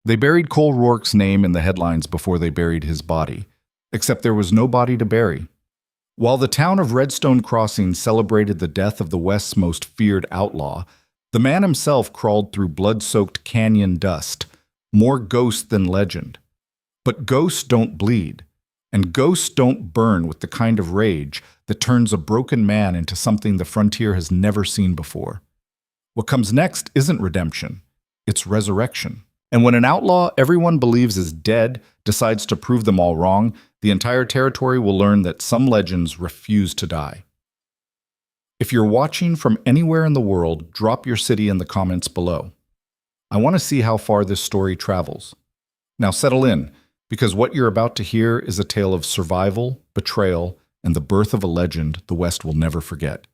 They buried Cole Rourke's name in the headlines before they buried his body, except there was no body to bury. While the town of Redstone Crossing celebrated the death of the West's most feared outlaw, the man himself crawled through blood-soaked canyon dust, more ghost than legend. But ghosts don't bleed, and ghosts don't burn with the kind of rage that turns a broken man into something the frontier has never seen before. What comes next isn't redemption, it's resurrection. And when an outlaw everyone believes is dead decides to prove them all wrong, the entire territory will learn that some legends refuse to die. If you're watching from anywhere in the world, drop your city in the comments below. I want to see how far this story travels. Now settle in, because what you're about to hear is a tale of survival, betrayal, and the birth of a legend the West will never forget.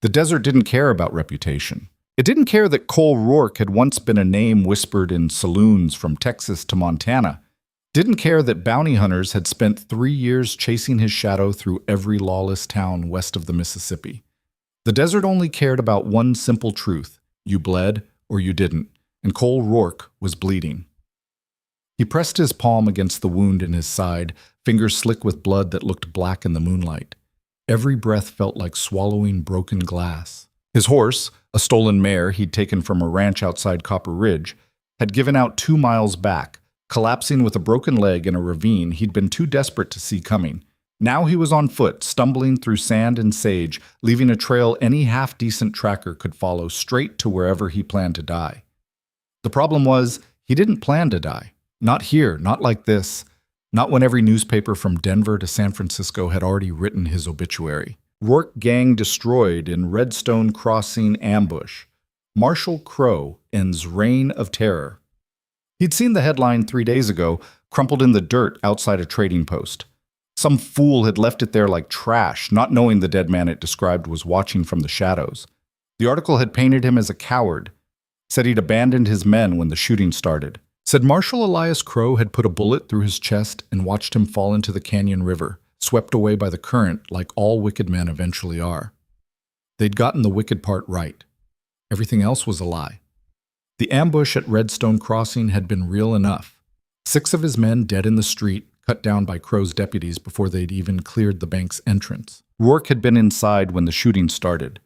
The desert didn't care about reputation. It didn't care that Cole Rourke had once been a name whispered in saloons from Texas to Montana. Didn't care that bounty hunters had spent 3 years chasing his shadow through every lawless town west of the Mississippi. The desert only cared about one simple truth: you bled or you didn't, and Cole Rourke was bleeding. He pressed his palm against the wound in his side, fingers slick with blood that looked black in the moonlight. Every breath felt like swallowing broken glass. His horse, a stolen mare he'd taken from a ranch outside Copper Ridge, had given out 2 miles back, collapsing with a broken leg in a ravine he'd been too desperate to see coming. Now he was on foot, stumbling through sand and sage, leaving a trail any half-decent tracker could follow straight to wherever he planned to die. The problem was, he didn't plan to die. Not here, not like this. Not when every newspaper from Denver to San Francisco had already written his obituary. Rourke gang destroyed in Redstone Crossing ambush. Marshal Crowe ends reign of terror. He'd seen the headline 3 days ago, crumpled in the dirt outside a trading post. Some fool had left it there like trash, not knowing the dead man it described was watching from the shadows. The article had painted him as a coward, said he'd abandoned his men when the shooting started, said Marshal Elias Crowe had put a bullet through his chest and watched him fall into the canyon river, swept away by the current like all wicked men eventually are. They'd gotten the wicked part right. Everything else was a lie. The ambush at Redstone Crossing had been real enough. 6 of his men dead in the street, cut down by Crowe's deputies before they'd even cleared the bank's entrance. Rourke had been inside when the shooting started,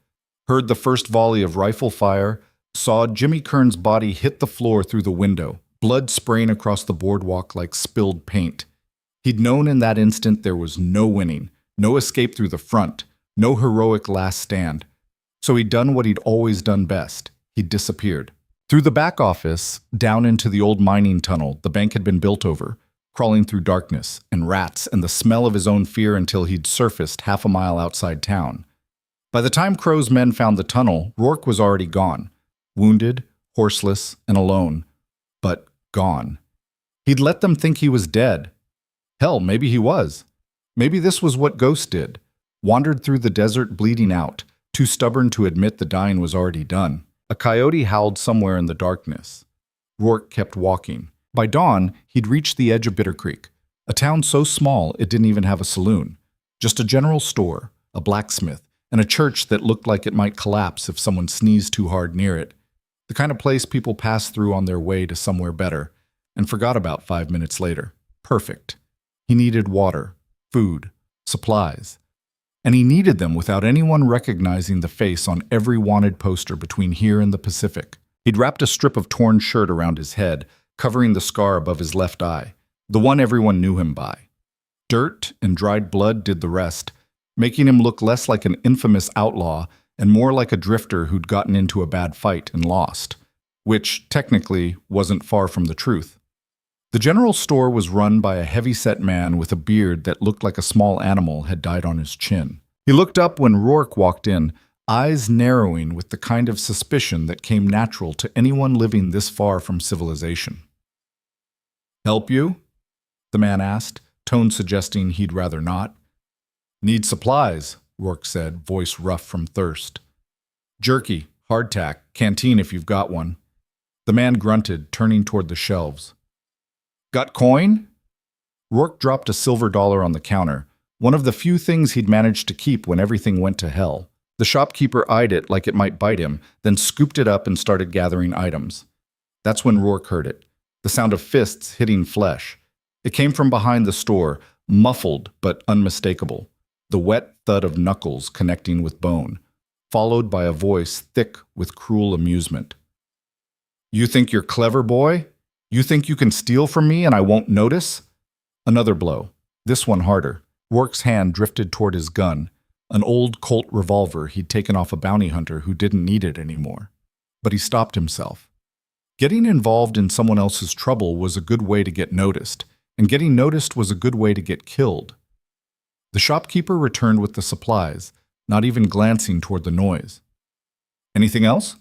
heard the first volley of rifle fire, saw Jimmy Kern's body hit the floor through the window, blood spraying across the boardwalk like spilled paint. He'd known in that instant there was no winning, no escape through the front, no heroic last stand. So he'd done what he'd always done best. He'd disappeared. Through the back office, down into the old mining tunnel the bank had been built over, crawling through darkness and rats and the smell of his own fear until he'd surfaced half a mile outside town. By the time Crowe's men found the tunnel, Rourke was already gone, wounded, horseless, and alone. But gone. He'd let them think he was dead. Hell, maybe he was. Maybe this was what ghosts did. Wandered through the desert bleeding out, too stubborn to admit the dying was already done. A coyote howled somewhere in the darkness. Rourke kept walking. By dawn, he'd reached the edge of Bitter Creek, a town so small it didn't even have a saloon. Just a general store, a blacksmith, and a church that looked like it might collapse if someone sneezed too hard near it. The kind of place people passed through on their way to somewhere better, and forgot about 5 minutes later. Perfect. He needed water, food, supplies. And he needed them without anyone recognizing the face on every wanted poster between here and the Pacific. He'd wrapped a strip of torn shirt around his head, covering the scar above his left eye, the one everyone knew him by. Dirt and dried blood did the rest, making him look less like an infamous outlaw and more like a drifter who'd gotten into a bad fight and lost, which, technically, wasn't far from the truth. The general store was run by a heavy-set man with a beard that looked like a small animal had died on his chin. He looked up when Rourke walked in, eyes narrowing with the kind of suspicion that came natural to anyone living this far from civilization. "Help you?" the man asked, tone suggesting he'd rather not. "Need supplies," Rourke said, voice rough from thirst. "Jerky, hardtack, canteen if you've got one." The man grunted, turning toward the shelves. "Got coin?" Rourke dropped a silver dollar on the counter, one of the few things he'd managed to keep when everything went to hell. The shopkeeper eyed it like it might bite him, then scooped it up and started gathering items. That's when Rourke heard it. the sound of fists hitting flesh. It came from behind the store, muffled but unmistakable, the wet thud of knuckles connecting with bone, followed by a voice thick with cruel amusement. "You think you're clever, boy? You think you can steal from me and I won't notice?" Another blow, this one harder. Rourke's hand drifted toward his gun, an old Colt revolver he'd taken off a bounty hunter who didn't need it anymore. But he stopped himself. Getting involved in someone else's trouble was a good way to get noticed, and getting noticed was a good way to get killed. The shopkeeper returned with the supplies, not even glancing toward the noise. "Anything else?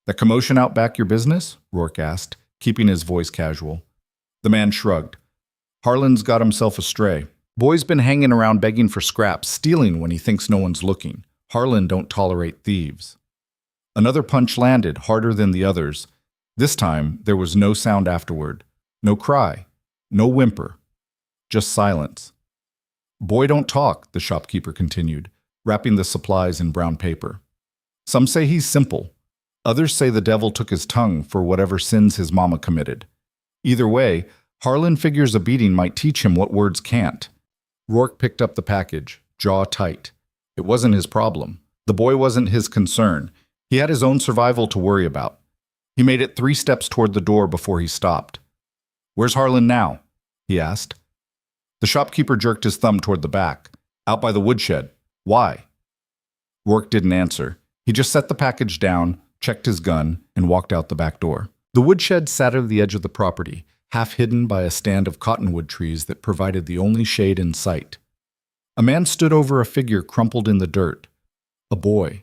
That commotion out back your business?" Rourke asked, keeping his voice casual. The man shrugged. "Harlan's got himself astray. Boy's been hanging around begging for scraps, stealing when he thinks no one's looking. Harlan don't tolerate thieves." Another punch landed, harder than the others. This time, there was no sound afterward. No cry. No whimper. Just silence. "Boy don't talk," the shopkeeper continued, wrapping the supplies in brown paper. "Some say he's simple. Others say the devil took his tongue for whatever sins his mama committed. Either way, Harlan figures a beating might teach him what words can't." Rourke picked up the package, jaw tight. It wasn't his problem. The boy wasn't his concern. He had his own survival to worry about. He made it 3 steps toward the door before he stopped. "Where's Harlan now?" he asked. The shopkeeper jerked his thumb toward the back. "Out by the woodshed. Why?" Rourke didn't answer. He just set the package down, checked his gun, and walked out the back door. The woodshed sat at the edge of the property, half hidden by a stand of cottonwood trees that provided the only shade in sight. A man stood over a figure crumpled in the dirt. A boy.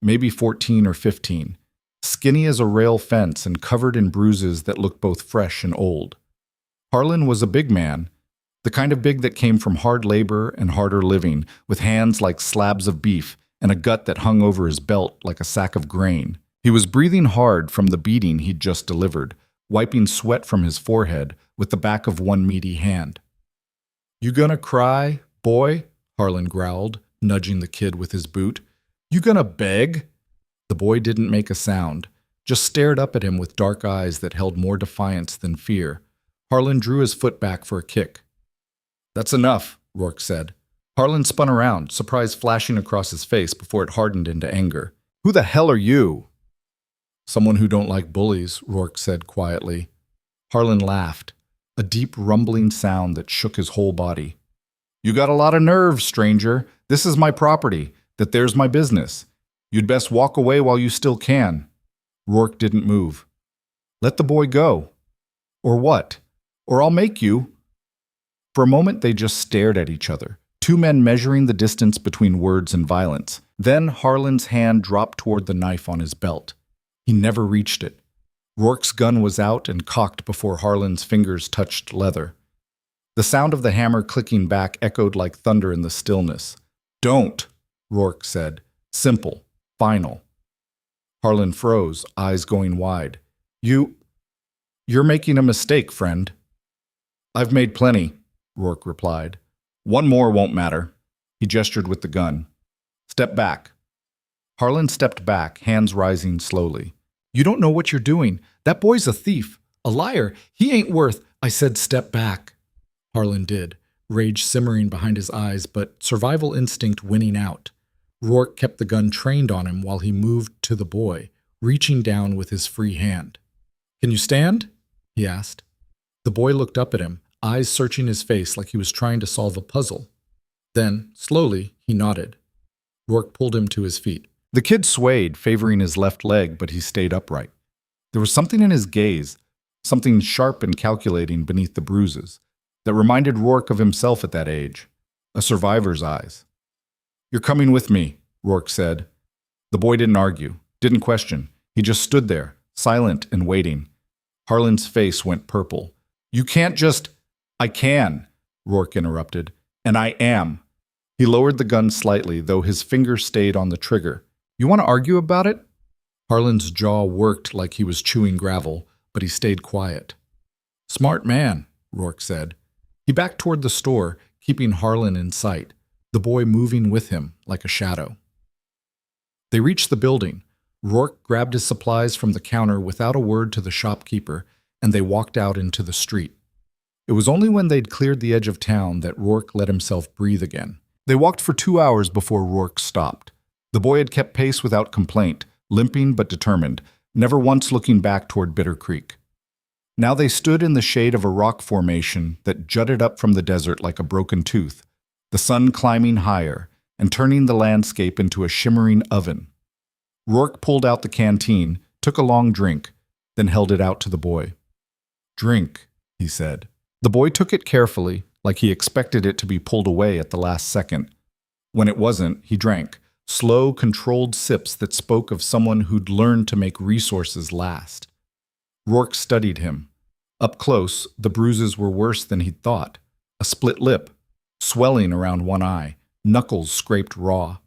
Maybe 14 or 15, skinny as a rail fence and covered in bruises that looked both fresh and old. Harlan was a big man, the kind of big that came from hard labor and harder living, with hands like slabs of beef and a gut that hung over his belt like a sack of grain. He was breathing hard from the beating he'd just delivered, wiping sweat from his forehead with the back of one meaty hand. "You gonna cry, boy?" Harlan growled, nudging the kid with his boot. "You gonna beg?" The boy didn't make a sound, just stared up at him with dark eyes that held more defiance than fear. Harlan drew his foot back for a kick. "That's enough," Rourke said. Harlan spun around, surprise flashing across his face before it hardened into anger. "Who the hell are you?" "Someone who don't like bullies," Rourke said quietly. Harlan laughed, a deep rumbling sound that shook his whole body. "You got a lot of nerve, stranger. This is my property. That there's my business. You'd best walk away while you still can." Rourke didn't move. "Let the boy go." "Or what? Or I'll make you." For a moment they just stared at each other, 2 men measuring the distance between words and violence. Then Harlan's hand dropped toward the knife on his belt. He never reached it. Rourke's gun was out and cocked before Harlan's fingers touched leather. The sound of the hammer clicking back echoed like thunder in the stillness. "Don't," Rourke said. Simple, final. Harlan froze, eyes going wide. You're making a mistake, friend." "I've made plenty," Rourke replied. "One more won't matter." He gestured with the gun. "Step back." Harlan stepped back, hands rising slowly. "You don't know what you're doing. That boy's a thief, a liar. He ain't worth—" "I said step back." Harlan did, rage simmering behind his eyes, but survival instinct winning out. Rourke kept the gun trained on him while he moved to the boy, reaching down with his free hand. "Can you stand?" he asked. The boy looked up at him, eyes searching his face like he was trying to solve a puzzle. Then, slowly, he nodded. Rourke pulled him to his feet. The kid swayed, favoring his left leg, but he stayed upright. There was something in his gaze, something sharp and calculating beneath the bruises, that reminded Rourke of himself at that age, a survivor's eyes. "You're coming with me," Rourke said. The boy didn't argue, didn't question. He just stood there, silent and waiting. Harlan's face went purple. "You can't just—" "I can," Rourke interrupted, "and I am." He lowered the gun slightly, though his finger stayed on the trigger. "You want to argue about it?" Harlan's jaw worked like he was chewing gravel, but he stayed quiet. "Smart man," Rourke said. He backed toward the store, keeping Harlan in sight, the boy moving with him like a shadow. They reached the building. Rourke grabbed his supplies from the counter without a word to the shopkeeper, and they walked out into the street. It was only when they'd cleared the edge of town that Rourke let himself breathe again. They walked for 2 hours before Rourke stopped. The boy had kept pace without complaint, limping but determined, never once looking back toward Bitter Creek. Now they stood in the shade of a rock formation that jutted up from the desert like a broken tooth, the sun climbing higher and turning the landscape into a shimmering oven. Rourke pulled out the canteen, took a long drink, then held it out to the boy. "Drink," he said. The boy took it carefully, like he expected it to be pulled away at the last second. When it wasn't, he drank, slow, controlled sips that spoke of someone who'd learned to make resources last. Rourke studied him. Up close, the bruises were worse than he'd thought. A split lip, swelling around one eye, knuckles scraped raw.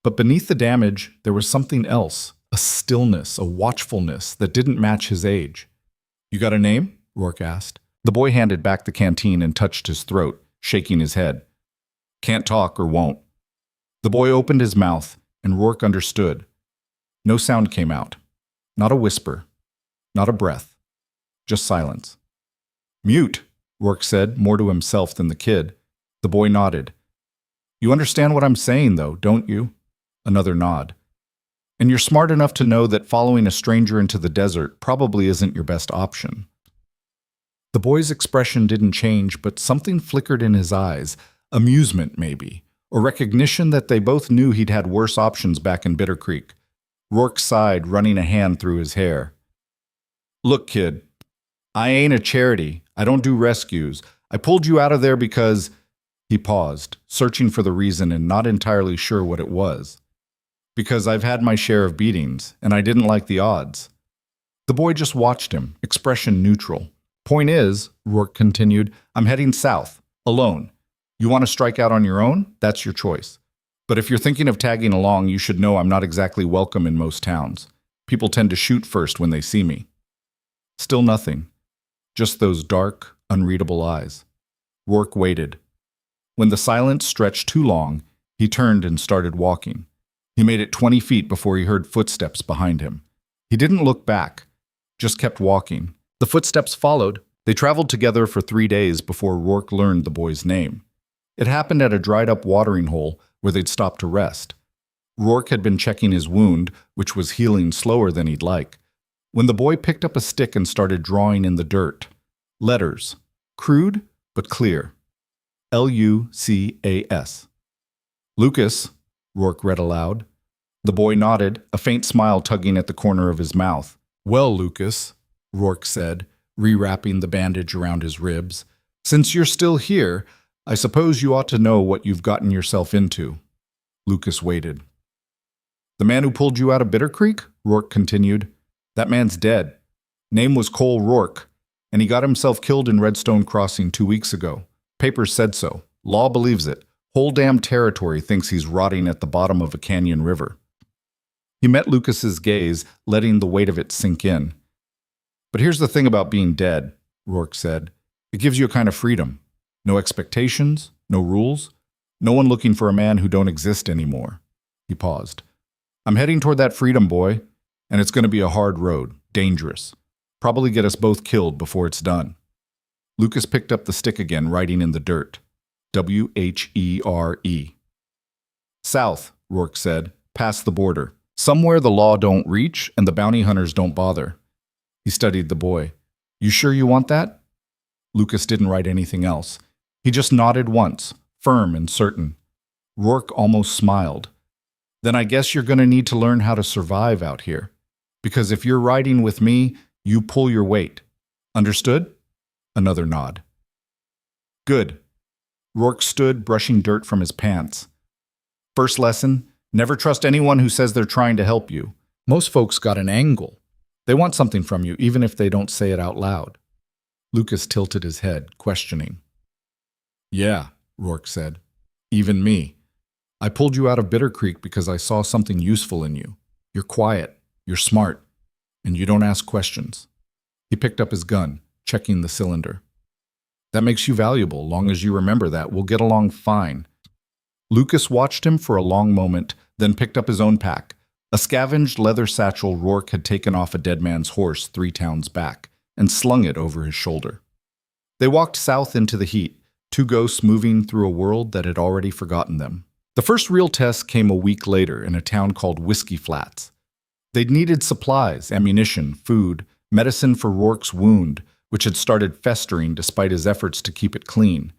But beneath the damage, there was something else, a stillness, a watchfulness that didn't match his age. "You got a name?" Rourke asked. The boy handed back the canteen and touched his throat, shaking his head. "Can't talk or won't." The boy opened his mouth, and Rourke understood. No sound came out. Not a whisper. Not a breath. Just silence. "Mute," Rourke said, more to himself than the kid. The boy nodded. "You understand what I'm saying, though, don't you?" Another nod. "And you're smart enough to know that following a stranger into the desert probably isn't your best option." The boy's expression didn't change, but something flickered in his eyes. Amusement, maybe, or recognition that they both knew he'd had worse options back in Bitter Creek. Rourke sighed, running a hand through his hair. "Look, kid, I ain't a charity. I don't do rescues. I pulled you out of there because—" He paused, searching for the reason and not entirely sure what it was. "Because I've had my share of beatings, and I didn't like the odds." The boy just watched him, expression neutral. "Point is," Rourke continued, "I'm heading south, alone. You want to strike out on your own? That's your choice. But if you're thinking of tagging along, you should know I'm not exactly welcome in most towns. People tend to shoot first when they see me." Still nothing. Just those dark, unreadable eyes. Rourke waited. When the silence stretched too long, he turned and started walking. He made it 20 feet before he heard footsteps behind him. He didn't look back, just kept walking. The footsteps followed. They traveled together for 3 days before Rourke learned the boy's name. It happened at a dried-up watering hole where they'd stopped to rest. Rourke had been checking his wound, which was healing slower than he'd like, when the boy picked up a stick and started drawing in the dirt. Letters. Crude, but clear. Lucas. "Lucas," Rourke read aloud. The boy nodded, a faint smile tugging at the corner of his mouth. "Well, Lucas," Rourke said, rewrapping the bandage around his ribs, "since you're still here, I suppose you ought to know what you've gotten yourself into." Lucas waited. "The man who pulled you out of Bitter Creek?" Rourke continued. "That man's dead. Name was Cole Rourke, and he got himself killed in Redstone Crossing 2 weeks ago. Papers said so. Law believes it. Whole damn territory thinks he's rotting at the bottom of a canyon river." He met Lucas's gaze, letting the weight of it sink in. "But here's the thing about being dead," Rourke said. "It gives you a kind of freedom. No expectations, no rules, no one looking for a man who don't exist anymore." He paused. "I'm heading toward that freedom, boy, and it's going to be a hard road, dangerous. Probably get us both killed before it's done." Lucas picked up the stick again, writing in the dirt. WHERE. "South," Rourke said, "past the border. Somewhere the law don't reach and the bounty hunters don't bother." He studied the boy. "You sure you want that?" Lucas didn't write anything else. He just nodded once, firm and certain. Rourke almost smiled. "Then I guess you're going to need to learn how to survive out here. Because if you're riding with me, you pull your weight. Understood?" Another nod. "Good." Rourke stood, brushing dirt from his pants. "First lesson, never trust anyone who says they're trying to help you. Most folks got an angle. They want something from you, even if they don't say it out loud." Lucas tilted his head, questioning. "Yeah," Rourke said. "Even me. I pulled you out of Bitter Creek because I saw something useful in you. You're quiet, you're smart, and you don't ask questions." He picked up his gun, checking the cylinder. "That makes you valuable. Long as you remember that, we'll get along fine." Lucas watched him for a long moment, then picked up his own pack, a scavenged leather satchel Rourke had taken off a dead man's horse 3 towns back, and slung it over his shoulder. They walked south into the heat, two ghosts moving through a world that had already forgotten them. The first real test came a week later in a town called Whiskey Flats. They'd needed supplies, ammunition, food, medicine for Rourke's wound, which had started festering despite his efforts to keep it clean.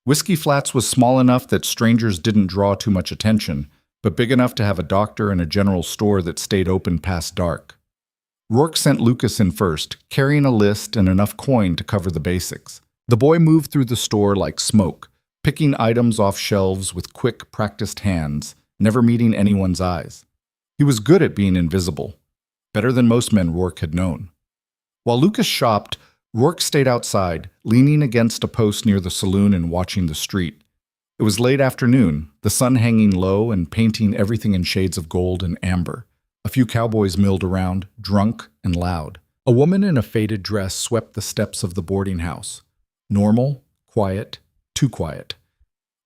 Whiskey Flats was small enough that strangers didn't draw too much attention, but big enough to have a doctor and a general store that stayed open past dark. Rourke sent Lucas in first, carrying a list and enough coin to cover the basics. The boy moved through the store like smoke, picking items off shelves with quick, practiced hands, never meeting anyone's eyes. He was good at being invisible, better than most men Rourke had known. While Lucas shopped, Rourke stayed outside, leaning against a post near the saloon and watching the street. It was late afternoon, the sun hanging low and painting everything in shades of gold and amber. A few cowboys milled around, drunk and loud. A woman in a faded dress swept the steps of the boarding house. Normal, quiet, too quiet.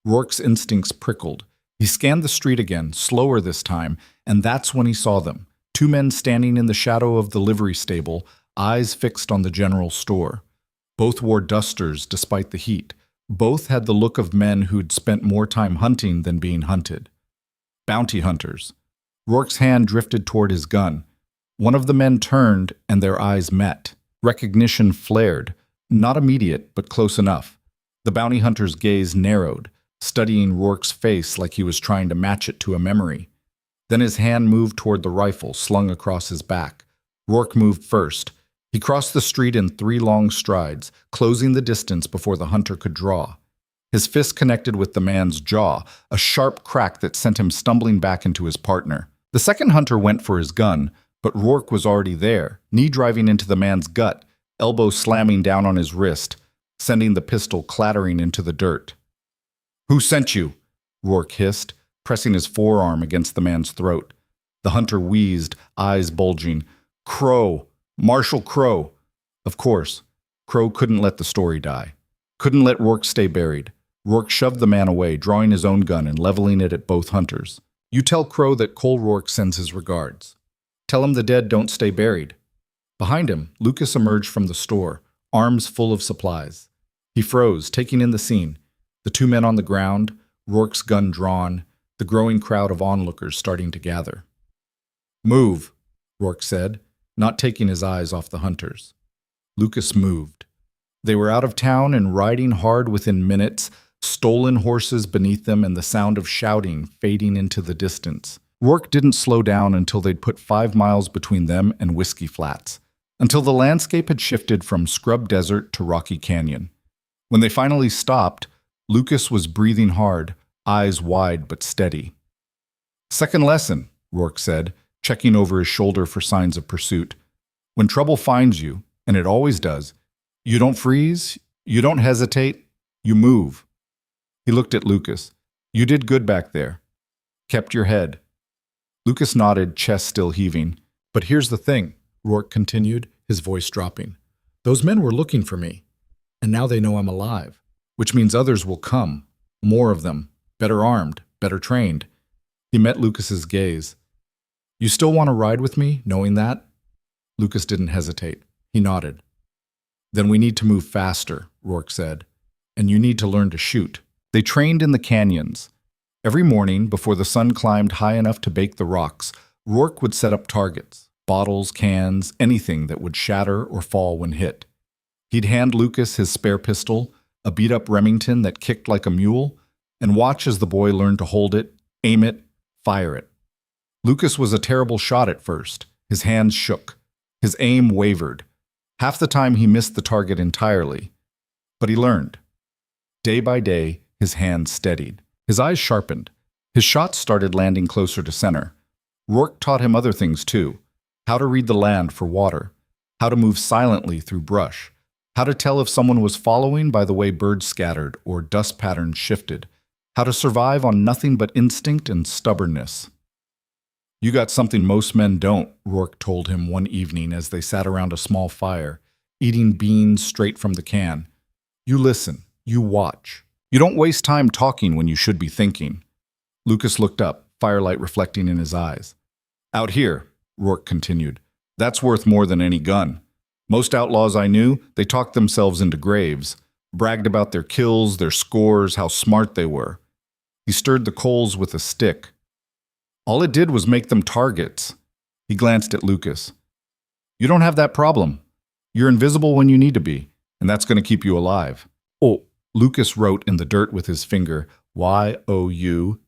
Rourke's instincts prickled. He scanned the street again, slower this time, and that's when he saw them. Two men standing in the shadow of the livery stable, eyes fixed on the general store. Both wore dusters despite the heat. Both had the look of men who'd spent more time hunting than being hunted. Bounty hunters. Rourke's hand drifted toward his gun. One of the men turned, and their eyes met. Recognition flared. Not immediate, but close enough. The bounty hunter's gaze narrowed, studying Rourke's face like he was trying to match it to a memory. Then his hand moved toward the rifle slung across his back. Rourke moved first. He crossed the street in 3 long strides, closing the distance before the hunter could draw. His fist connected with the man's jaw, a sharp crack that sent him stumbling back into his partner. The second hunter went for his gun, but Rourke was already there, knee driving into the man's gut, elbow slamming down on his wrist, sending the pistol clattering into the dirt. "Who sent you?" Rourke hissed, pressing his forearm against the man's throat. The hunter wheezed, eyes bulging. "Crowe. Marshal Crowe." Of course, Crowe couldn't let the story die. Couldn't let Rourke stay buried. Rourke shoved the man away, drawing his own gun and leveling it at both hunters. "You tell Crowe that Cole Rourke sends his regards. Tell him the dead don't stay buried." Behind him, Lucas emerged from the store, arms full of supplies. He froze, taking in the scene. The 2 men on the ground, Rourke's gun drawn, the growing crowd of onlookers starting to gather. "Move," Rourke said, not taking his eyes off the hunters. Lucas moved. They were out of town and riding hard within minutes, stolen horses beneath them and the sound of shouting fading into the distance. Rourke didn't slow down until they'd put 5 miles between them and Whiskey Flats, until the landscape had shifted from scrub desert to rocky canyon. When they finally stopped, Lucas was breathing hard, eyes wide but steady. "Second lesson," Rourke said, checking over his shoulder for signs of pursuit. "When trouble finds you, and it always does, you don't freeze, you don't hesitate, you move." He looked at Lucas. "You did good back there. Kept your head." Lucas nodded, chest still heaving. "But here's the thing," Rourke continued, his voice dropping. "Those men were looking for me, and now they know I'm alive, which means others will come, more of them, better armed, better trained." He met Lucas's gaze. "You still want to ride with me, knowing that?" Lucas didn't hesitate. He nodded. "Then we need to move faster," Rourke said. "And you need to learn to shoot." They trained in the canyons. Every morning, before the sun climbed high enough to bake the rocks, Rourke would set up targets, bottles, cans, anything that would shatter or fall when hit. He'd hand Lucas his spare pistol, a beat-up Remington that kicked like a mule, and watch as the boy learned to hold it, aim it, fire it. Lucas was a terrible shot at first. His hands shook. His aim wavered. Half the time he missed the target entirely. But he learned. Day by day, his hands steadied. His eyes sharpened. His shots started landing closer to center. Rourke taught him other things too. How to read the land for water. How to move silently through brush. How to tell if someone was following by the way birds scattered or dust patterns shifted. How to survive on nothing but instinct and stubbornness. "You got something most men don't," Rourke told him one evening as they sat around a small fire, eating beans straight from the can. "You listen. You watch. You don't waste time talking when you should be thinking." Lucas looked up, firelight reflecting in his eyes. "Out here," Rourke continued, "that's worth more than any gun. Most outlaws I knew, they talked themselves into graves, bragged about their kills, their scores, how smart they were. He stirred the coals with a stick. All it did was make them targets. He glanced at Lucas. You don't have that problem. You're invisible when you need to be, and that's going to keep you alive. Oh, Lucas wrote in the dirt with his finger, Youtoo.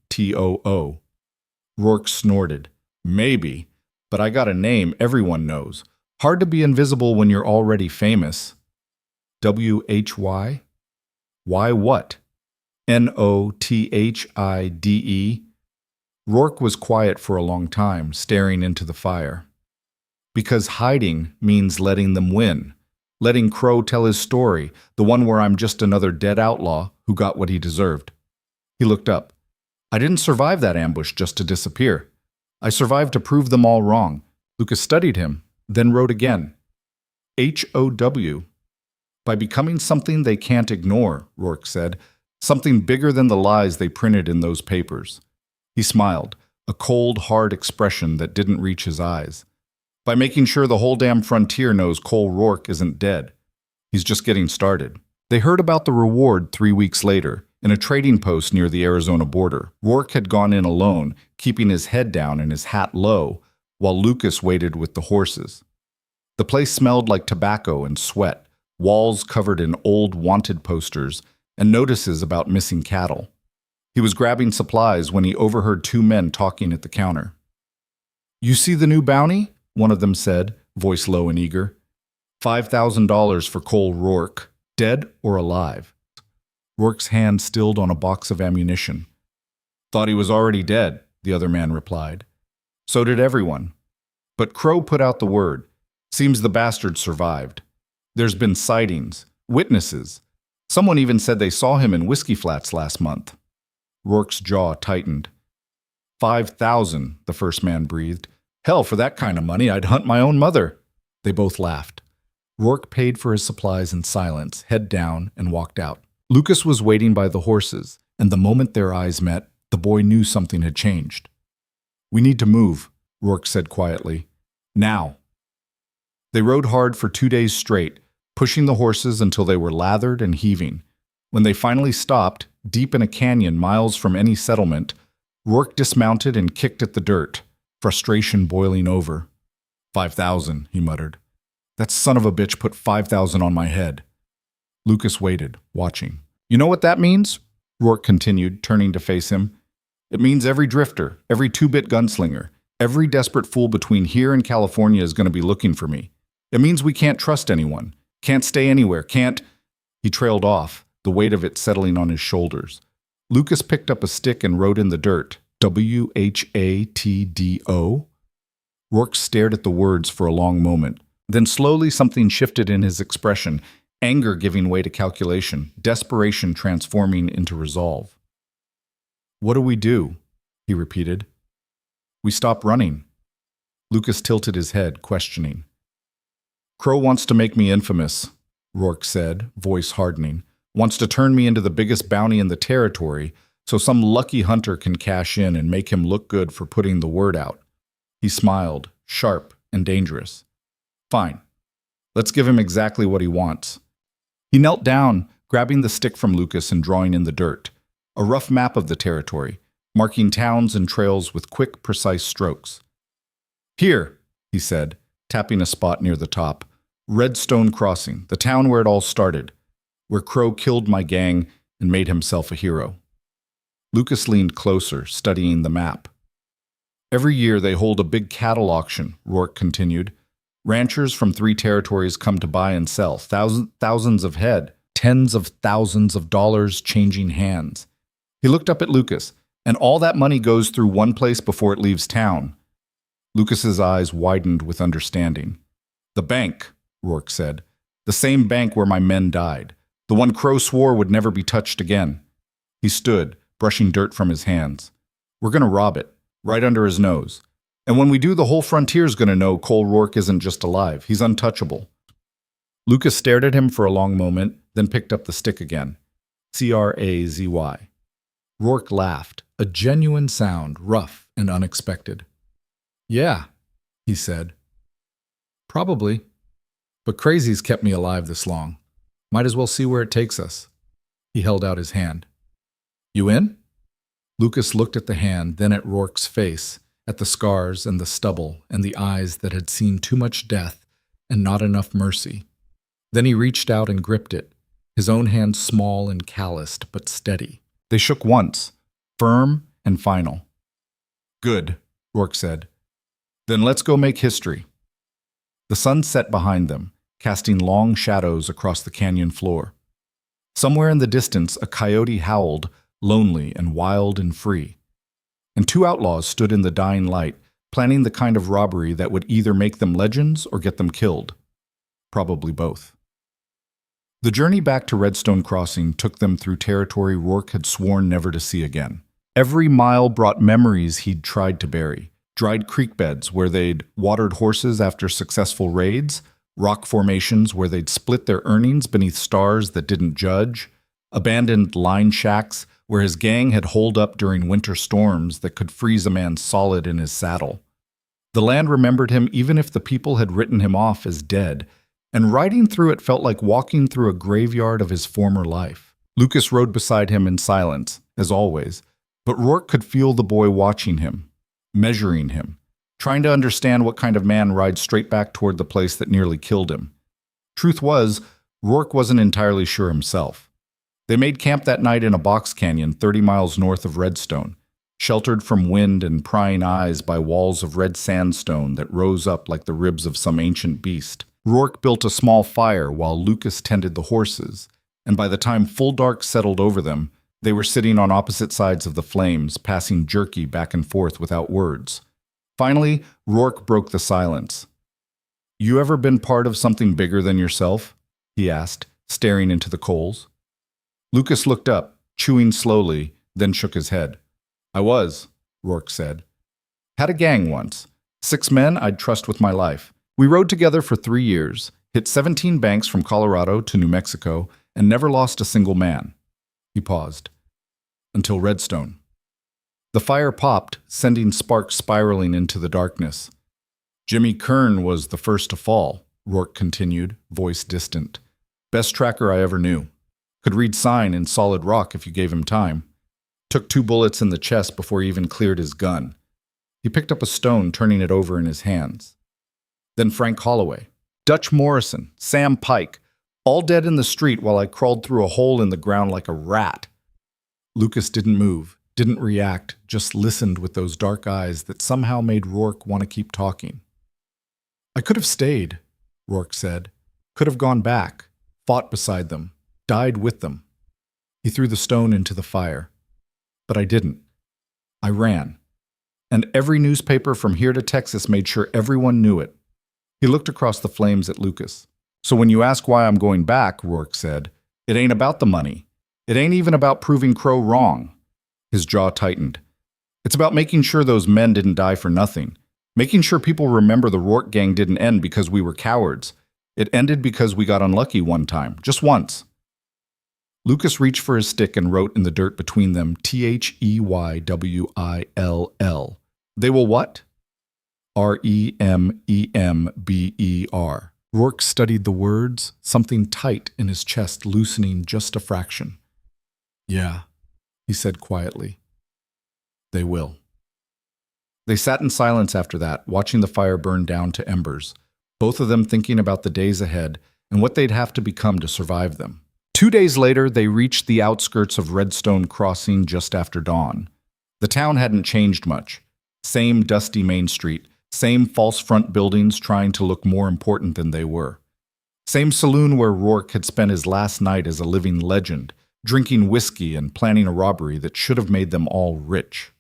Rourke snorted. Maybe, but I got a name everyone knows. Hard to be invisible when you're already famous. W-H-Y? Why what? Nothide. Rourke was quiet for a long time, staring into the fire. Because hiding means letting them win. Letting Crowe tell his story, the one where I'm just another dead outlaw who got what he deserved. He looked up. I didn't survive that ambush just to disappear. I survived to prove them all wrong. Lucas studied him, then wrote again. How. By becoming something they can't ignore, Rourke said. Something bigger than the lies they printed in those papers. He smiled, a cold, hard expression that didn't reach his eyes. By making sure the whole damn frontier knows Cole Rourke isn't dead. He's just getting started. They heard about the reward 3 weeks later, in a trading post near the Arizona border. Rourke had gone in alone, keeping his head down and his hat low, while Lucas waited with the horses. The place smelled like tobacco and sweat, walls covered in old wanted posters, and notices about missing cattle. He was grabbing supplies when he overheard 2 men talking at the counter. You see the new bounty? One of them said, voice low and eager. $5,000 for Cole Rourke, dead or alive. Rourke's hand stilled on a box of ammunition. Thought he was already dead, the other man replied. So did everyone. But Crowe put out the word. Seems the bastard survived. There's been sightings, witnesses. Someone even said they saw him in Whiskey Flats last month. Rourke's jaw tightened. 5,000, the first man breathed. Hell, for that kind of money, I'd hunt my own mother. They both laughed. Rourke paid for his supplies in silence, head down, and walked out. Lucas was waiting by the horses, and the moment their eyes met, the boy knew something had changed. We need to move, Rourke said quietly. Now. They rode hard for 2 days straight, pushing the horses until they were lathered and heaving. When they finally stopped, deep in a canyon miles from any settlement, Rourke dismounted and kicked at the dirt, frustration boiling over. 5,000, he muttered. That son of a bitch put 5,000 on my head. Lucas waited, watching. You know what that means? Rourke continued, turning to face him. It means every drifter, every 2-bit gunslinger, every desperate fool between here and California is going to be looking for me. It means we can't trust anyone, can't stay anywhere, can't... He trailed off, the weight of it settling on his shoulders. Lucas picked up a stick and wrote in the dirt, WHATDO? Rourke stared at the words for a long moment. Then slowly something shifted in his expression, anger giving way to calculation, desperation transforming into resolve. What do we do? He repeated. We stop running. Lucas tilted his head, questioning. Crowe wants to make me infamous, Rourke said, voice hardening. Wants to turn me into the biggest bounty in the territory so some lucky hunter can cash in and make him look good for putting the word out. He smiled, sharp and dangerous. Fine. Let's give him exactly what he wants. He knelt down, grabbing the stick from Lucas and drawing in the dirt. A rough map of the territory, marking towns and trails with quick, precise strokes. Here, he said, tapping a spot near the top. Redstone Crossing, the town where it all started, where Crowe killed my gang and made himself a hero. Lucas leaned closer, studying the map. Every year they hold a big cattle auction, Rourke continued. Ranchers from 3 territories come to buy and sell, thousands of head, tens of thousands of dollars changing hands. He looked up at Lucas, and all that money goes through one place before it leaves town. Lucas's eyes widened with understanding. The bank, Rourke said. The same bank where my men died. The one Crowe swore would never be touched again. He stood, brushing dirt from his hands. We're going to rob it, right under his nose. And when we do, the whole frontier's going to know Cole Rourke isn't just alive. He's untouchable. Lucas stared at him for a long moment, then picked up the stick again. Crazy. Rourke laughed, a genuine sound, rough and unexpected. Yeah, he said. Probably. But crazy's kept me alive this long. Might as well see where it takes us. He held out his hand. You in? Lucas looked at the hand, then at Rourke's face, at the scars and the stubble and the eyes that had seen too much death and not enough mercy. Then he reached out and gripped it, his own hand small and calloused but steady. They shook once, firm and final. Good, Rourke said. Then let's go make history. The sun set behind them, casting long shadows across the canyon floor. Somewhere in the distance, a coyote howled, lonely and wild and free. And two outlaws stood in the dying light, planning the kind of robbery that would either make them legends or get them killed. Probably both. The journey back to Redstone Crossing took them through territory Rourke had sworn never to see again. Every mile brought memories he'd tried to bury. Dried creek beds where they'd watered horses after successful raids, rock formations where they'd split their earnings beneath stars that didn't judge, abandoned line shacks where his gang had holed up during winter storms that could freeze a man solid in his saddle. The land remembered him even if the people had written him off as dead, and riding through it felt like walking through a graveyard of his former life. Lucas rode beside him in silence, as always, but Rourke could feel the boy watching him, measuring him, trying to understand what kind of man rides straight back toward the place that nearly killed him. Truth was, Rourke wasn't entirely sure himself. They made camp that night in a box canyon 30 miles north of Redstone, sheltered from wind and prying eyes by walls of red sandstone that rose up like the ribs of some ancient beast. Rourke built a small fire while Lucas tended the horses, and by the time full dark settled over them, they were sitting on opposite sides of the flames, passing jerky back and forth without words. Finally, Rourke broke the silence. You ever been part of something bigger than yourself? He asked, staring into the coals. Lucas looked up, chewing slowly, then shook his head. I was, Rourke said. Had a gang once. 6 men I'd trust with my life. We rode together for 3 years, hit 17 banks from Colorado to New Mexico, and never lost a single man. He paused. Until Redstone. The fire popped, sending sparks spiraling into the darkness. Jimmy Kern was the first to fall, Rourke continued, voice distant. Best tracker I ever knew. Could read sign in solid rock if you gave him time. Took 2 bullets in the chest before he even cleared his gun. He picked up a stone, turning it over in his hands. Then Frank Holloway, Dutch Morrison, Sam Pike, all dead in the street while I crawled through a hole in the ground like a rat. Lucas didn't move, didn't react, just listened with those dark eyes that somehow made Rourke want to keep talking. I could have stayed, Rourke said. Could have gone back, fought beside them, died with them. He threw the stone into the fire. But I didn't. I ran. And every newspaper from here to Texas made sure everyone knew it. He looked across the flames at Lucas. So when you ask why I'm going back, Rourke said, it ain't about the money. It ain't even about proving Crowe wrong. His jaw tightened. It's about making sure those men didn't die for nothing. Making sure people remember the Rourke gang didn't end because we were cowards. It ended because we got unlucky one time, just once. Lucas reached for his stick and wrote in the dirt between them, Theywill. They will what? Remember. Rourke studied the words, something tight in his chest loosening just a fraction. Yeah, he said quietly. They will. They sat in silence after that, watching the fire burn down to embers, both of them thinking about the days ahead and what they'd have to become to survive them. 2 days later, they reached the outskirts of Redstone Crossing just after dawn. The town hadn't changed much. Same dusty main street, same false front buildings trying to look more important than they were. Same saloon where Rourke had spent his last night as a living legend, drinking whiskey and planning a robbery that should have made them all rich.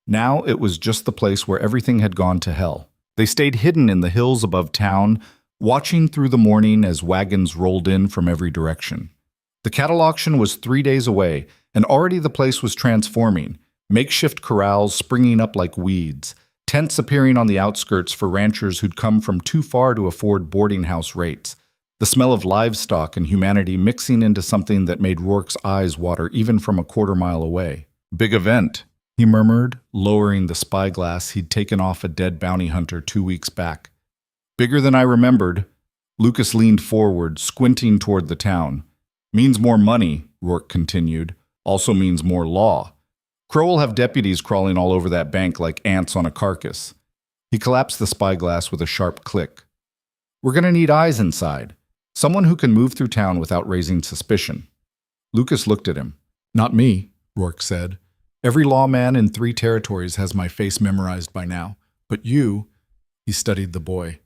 Now it was just the place where everything had gone to hell. They stayed hidden in the hills above town, watching through the morning as wagons rolled in from every direction. The cattle auction was 3 days away, and already the place was transforming, makeshift corrals springing up like weeds, tents appearing on the outskirts for ranchers who'd come from too far to afford boarding house rates, the smell of livestock and humanity mixing into something that made Rourke's eyes water even from a quarter-mile away. Big event, he murmured, lowering the spyglass he'd taken off a dead bounty hunter 2 weeks back. Bigger than I remembered. Lucas leaned forward, squinting toward the town. Means more money, Rourke continued. Also means more law. Crowe will have deputies crawling all over that bank like ants on a carcass. He collapsed the spyglass with a sharp click. We're going to need eyes inside. Someone who can move through town without raising suspicion. Lucas looked at him. Not me, Rourke said. Every lawman in 3 territories has my face memorized by now. But you, he studied the boy.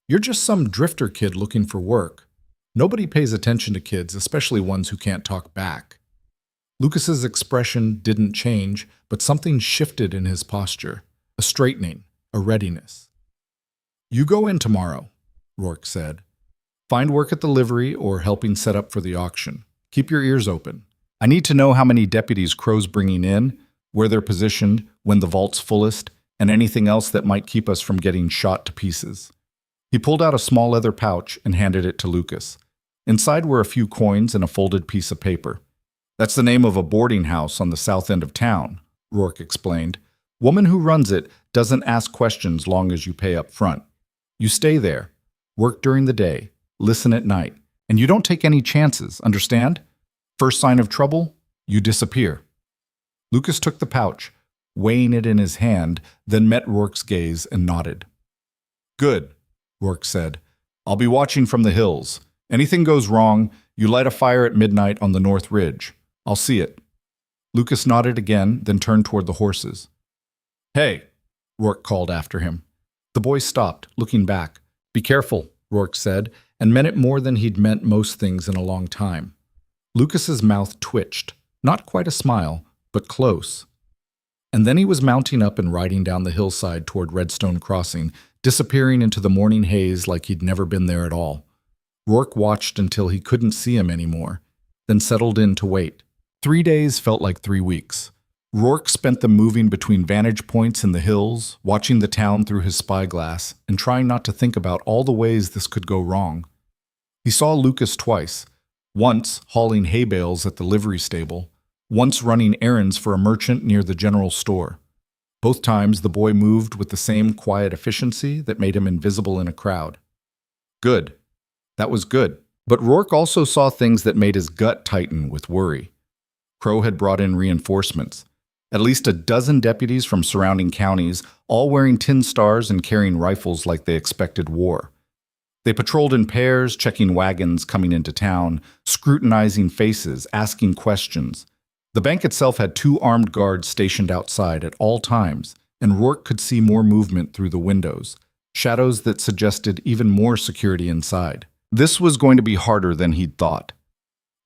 You're just some drifter kid looking for work. Nobody pays attention to kids, especially ones who can't talk back. Lucas's expression didn't change, but something shifted in his posture. A straightening, a readiness. You go in tomorrow, Rourke said. Find work at the livery or helping set up for the auction. Keep your ears open. I need to know how many deputies Crowe's bringing in, where they're positioned, when the vault's fullest, and anything else that might keep us from getting shot to pieces. He pulled out a small leather pouch and handed it to Lucas. Inside were a few coins and a folded piece of paper. That's the name of a boarding house on the south end of town, Rourke explained. Woman who runs it doesn't ask questions long as you pay up front. You stay there, work during the day, listen at night, and you don't take any chances, understand? First sign of trouble, you disappear. Lucas took the pouch, weighing it in his hand, then met Rourke's gaze and nodded. Good, Rourke said. I'll be watching from the hills. Anything goes wrong, you light a fire at midnight on the North Ridge. I'll see it. Lucas nodded again, then turned toward the horses. Hey, Rourke called after him. The boy stopped, looking back. Be careful, Rourke said, and meant it more than he'd meant most things in a long time. Lucas's mouth twitched, not quite a smile, but close. And then he was mounting up and riding down the hillside toward Redstone Crossing, disappearing into the morning haze like he'd never been there at all. Rourke watched until he couldn't see him anymore, then settled in to wait. 3 days felt like 3 weeks. Rourke spent them moving between vantage points in the hills, watching the town through his spyglass, and trying not to think about all the ways this could go wrong. He saw Lucas twice, once hauling hay bales at the livery stable, once running errands for a merchant near the general store. Both times the boy moved with the same quiet efficiency that made him invisible in a crowd. Good. That was good. But Rourke also saw things that made his gut tighten with worry. Crowe had brought in reinforcements. At least a dozen deputies from surrounding counties, all wearing tin stars and carrying rifles like they expected war. They patrolled in pairs, checking wagons coming into town, scrutinizing faces, asking questions. The bank itself had 2 armed guards stationed outside at all times, and Rourke could see more movement through the windows, shadows that suggested even more security inside. This was going to be harder than he'd thought.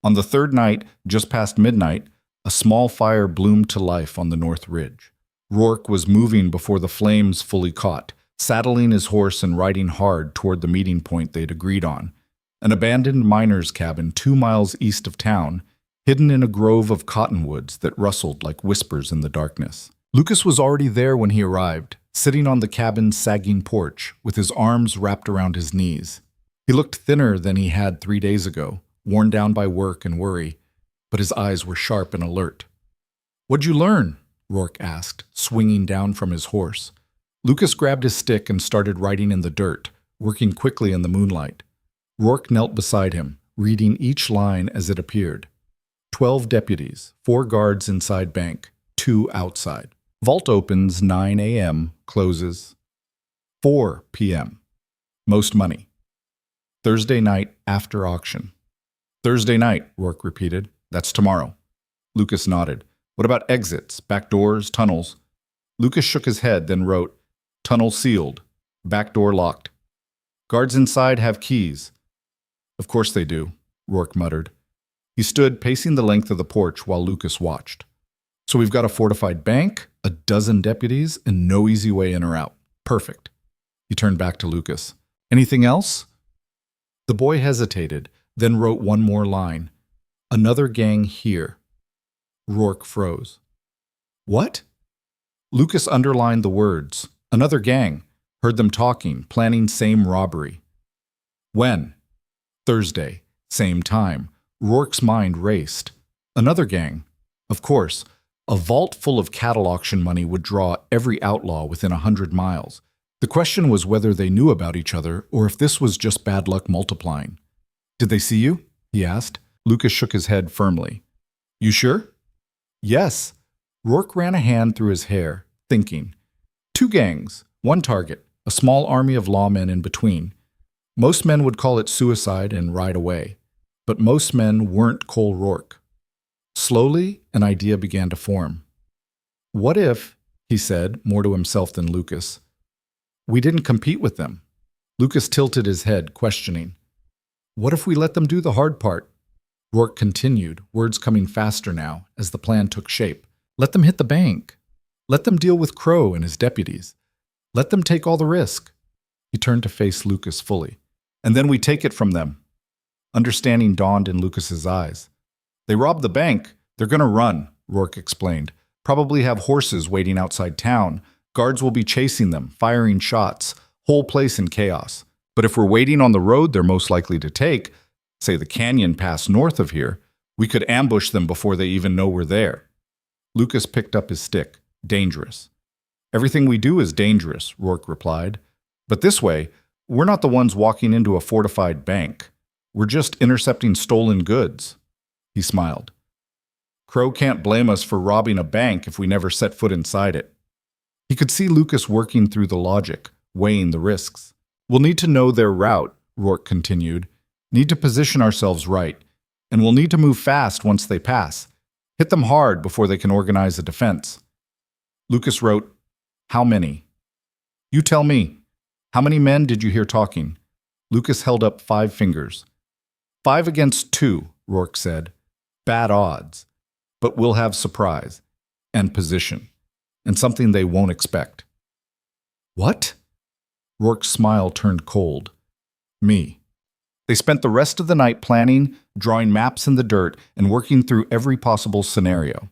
On the 3rd night, just past midnight, a small fire bloomed to life on the North Ridge. Rourke was moving before the flames fully caught, saddling his horse and riding hard toward the meeting point they'd agreed on, an abandoned miner's cabin 2 miles east of town, hidden in a grove of cottonwoods that rustled like whispers in the darkness. Lucas was already there when he arrived, sitting on the cabin's sagging porch, with his arms wrapped around his knees. He looked thinner than he had 3 days ago, worn down by work and worry, but his eyes were sharp and alert. What'd you learn? Rourke asked, swinging down from his horse. Lucas grabbed his stick and started writing in the dirt, working quickly in the moonlight. Rourke knelt beside him, reading each line as it appeared. 12 deputies, 4 guards inside bank, 2 outside. Vault opens 9 a.m., closes 4 p.m. Most money. Thursday night after auction. Thursday night, Rourke repeated. That's tomorrow. Lucas nodded. What about exits, back doors, tunnels? Lucas shook his head, then wrote, Tunnel sealed, back door locked. Guards inside have keys. Of course they do, Rourke muttered. He stood pacing the length of the porch while Lucas watched. So we've got a fortified bank, a dozen deputies, and no easy way in or out. Perfect. He turned back to Lucas. Anything else? The boy hesitated, then wrote one more line. Another gang here. Rourke froze. What? Lucas underlined the words. Another gang. Heard them talking, planning same robbery. When? Thursday. Same time. Rourke's mind raced. Another gang. Of course. A vault full of cattle auction money would draw every outlaw within 100 miles. The question was whether they knew about each other or if this was just bad luck multiplying. "Did they see you?" he asked. Lucas shook his head firmly. "You sure?" "Yes." Rourke ran a hand through his hair, thinking. "Two gangs, one target, a small army of lawmen in between. Most men would call it suicide and ride away. But most men weren't Cole Rourke." Slowly, an idea began to form. "What if," he said, more to himself than Lucas, "we didn't compete with them?" Lucas tilted his head, questioning. "What if we let them do the hard part?" Rourke continued, words coming faster now, as the plan took shape. "Let them hit the bank. Let them deal with Crowe and his deputies. Let them take all the risk." He turned to face Lucas fully. "And then we take it from them." Understanding dawned in Lucas's eyes. "They rob the bank. They're going to run," Rourke explained. "Probably have horses waiting outside town. Guards will be chasing them, firing shots. Whole place in chaos. But if we're waiting on the road they're most likely to take, say the canyon pass north of here, we could ambush them before they even know we're there." Lucas picked up his stick. "Dangerous." "Everything we do is dangerous," Rourke replied. "But this way, we're not the ones walking into a fortified bank. We're just intercepting stolen goods." He smiled. "Crowe can't blame us for robbing a bank if we never set foot inside it." He could see Lucas working through the logic, weighing the risks. "We'll need to know their route," Rourke continued. "Need to position ourselves right. And we'll need to move fast once they pass. Hit them hard before they can organize a defense." Lucas wrote, "How many?" "You tell me. How many men did you hear talking?" Lucas held up 5 fingers. 5 against 2, Rourke said. "Bad odds. But we'll have surprise. And position. And something they won't expect." "What?" Rourke's smile turned cold. "Me." They spent the rest of the night planning, drawing maps in the dirt, and working through every possible scenario.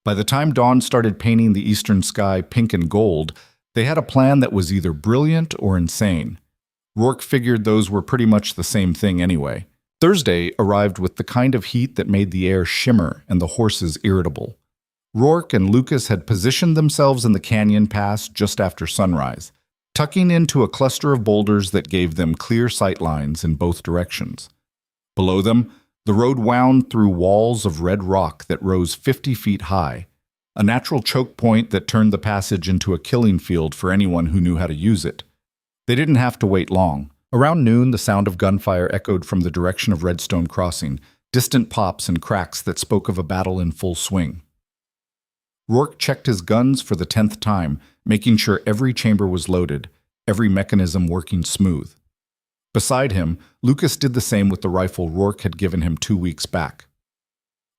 By the time dawn started painting the eastern sky pink and gold, they had a plan that was either brilliant or insane. Rourke figured those were pretty much the same thing anyway. Thursday arrived with the kind of heat that made the air shimmer and the horses irritable. Rourke and Lucas had positioned themselves in the canyon pass just after sunrise, tucking into a cluster of boulders that gave them clear sight lines in both directions. Below them, the road wound through walls of red rock that rose 50 feet high, a natural choke point that turned the passage into a killing field for anyone who knew how to use it. They didn't have to wait long. Around noon, the sound of gunfire echoed from the direction of Redstone Crossing, distant pops and cracks that spoke of a battle in full swing. Rourke checked his guns for the 10th time, making sure every chamber was loaded, every mechanism working smooth. Beside him, Lucas did the same with the rifle Rourke had given him 2 weeks back.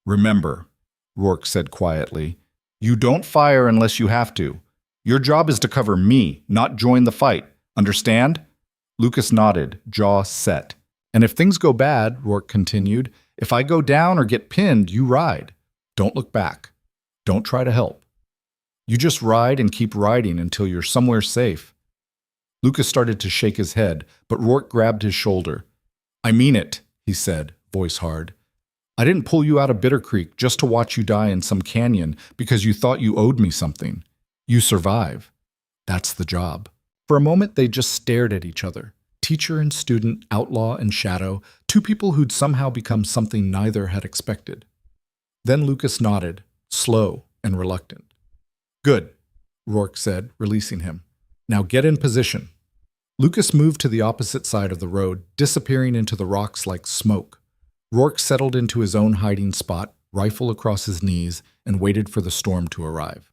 "Remember," Rourke said quietly, "you don't fire unless you have to. Your job is to cover me, not join the fight. Understand?" Lucas nodded, jaw set. "And if things go bad," Rourke continued, "if I go down or get pinned, you ride. Don't look back. Don't try to help. You just ride and keep riding until you're somewhere safe." Lucas started to shake his head, but Rourke grabbed his shoulder. "I mean it," he said, voice hard. "I didn't pull you out of Bitter Creek just to watch you die in some canyon because you thought you owed me something. You survive. That's the job." For a moment, they just stared at each other. Teacher and student, outlaw and shadow, 2 people who'd somehow become something neither had expected. Then Lucas nodded, slow and reluctant. "Good," Rourke said, releasing him. "Now get in position." Lucas moved to the opposite side of the road, disappearing into the rocks like smoke. Rourke settled into his own hiding spot, rifle across his knees, and waited for the storm to arrive.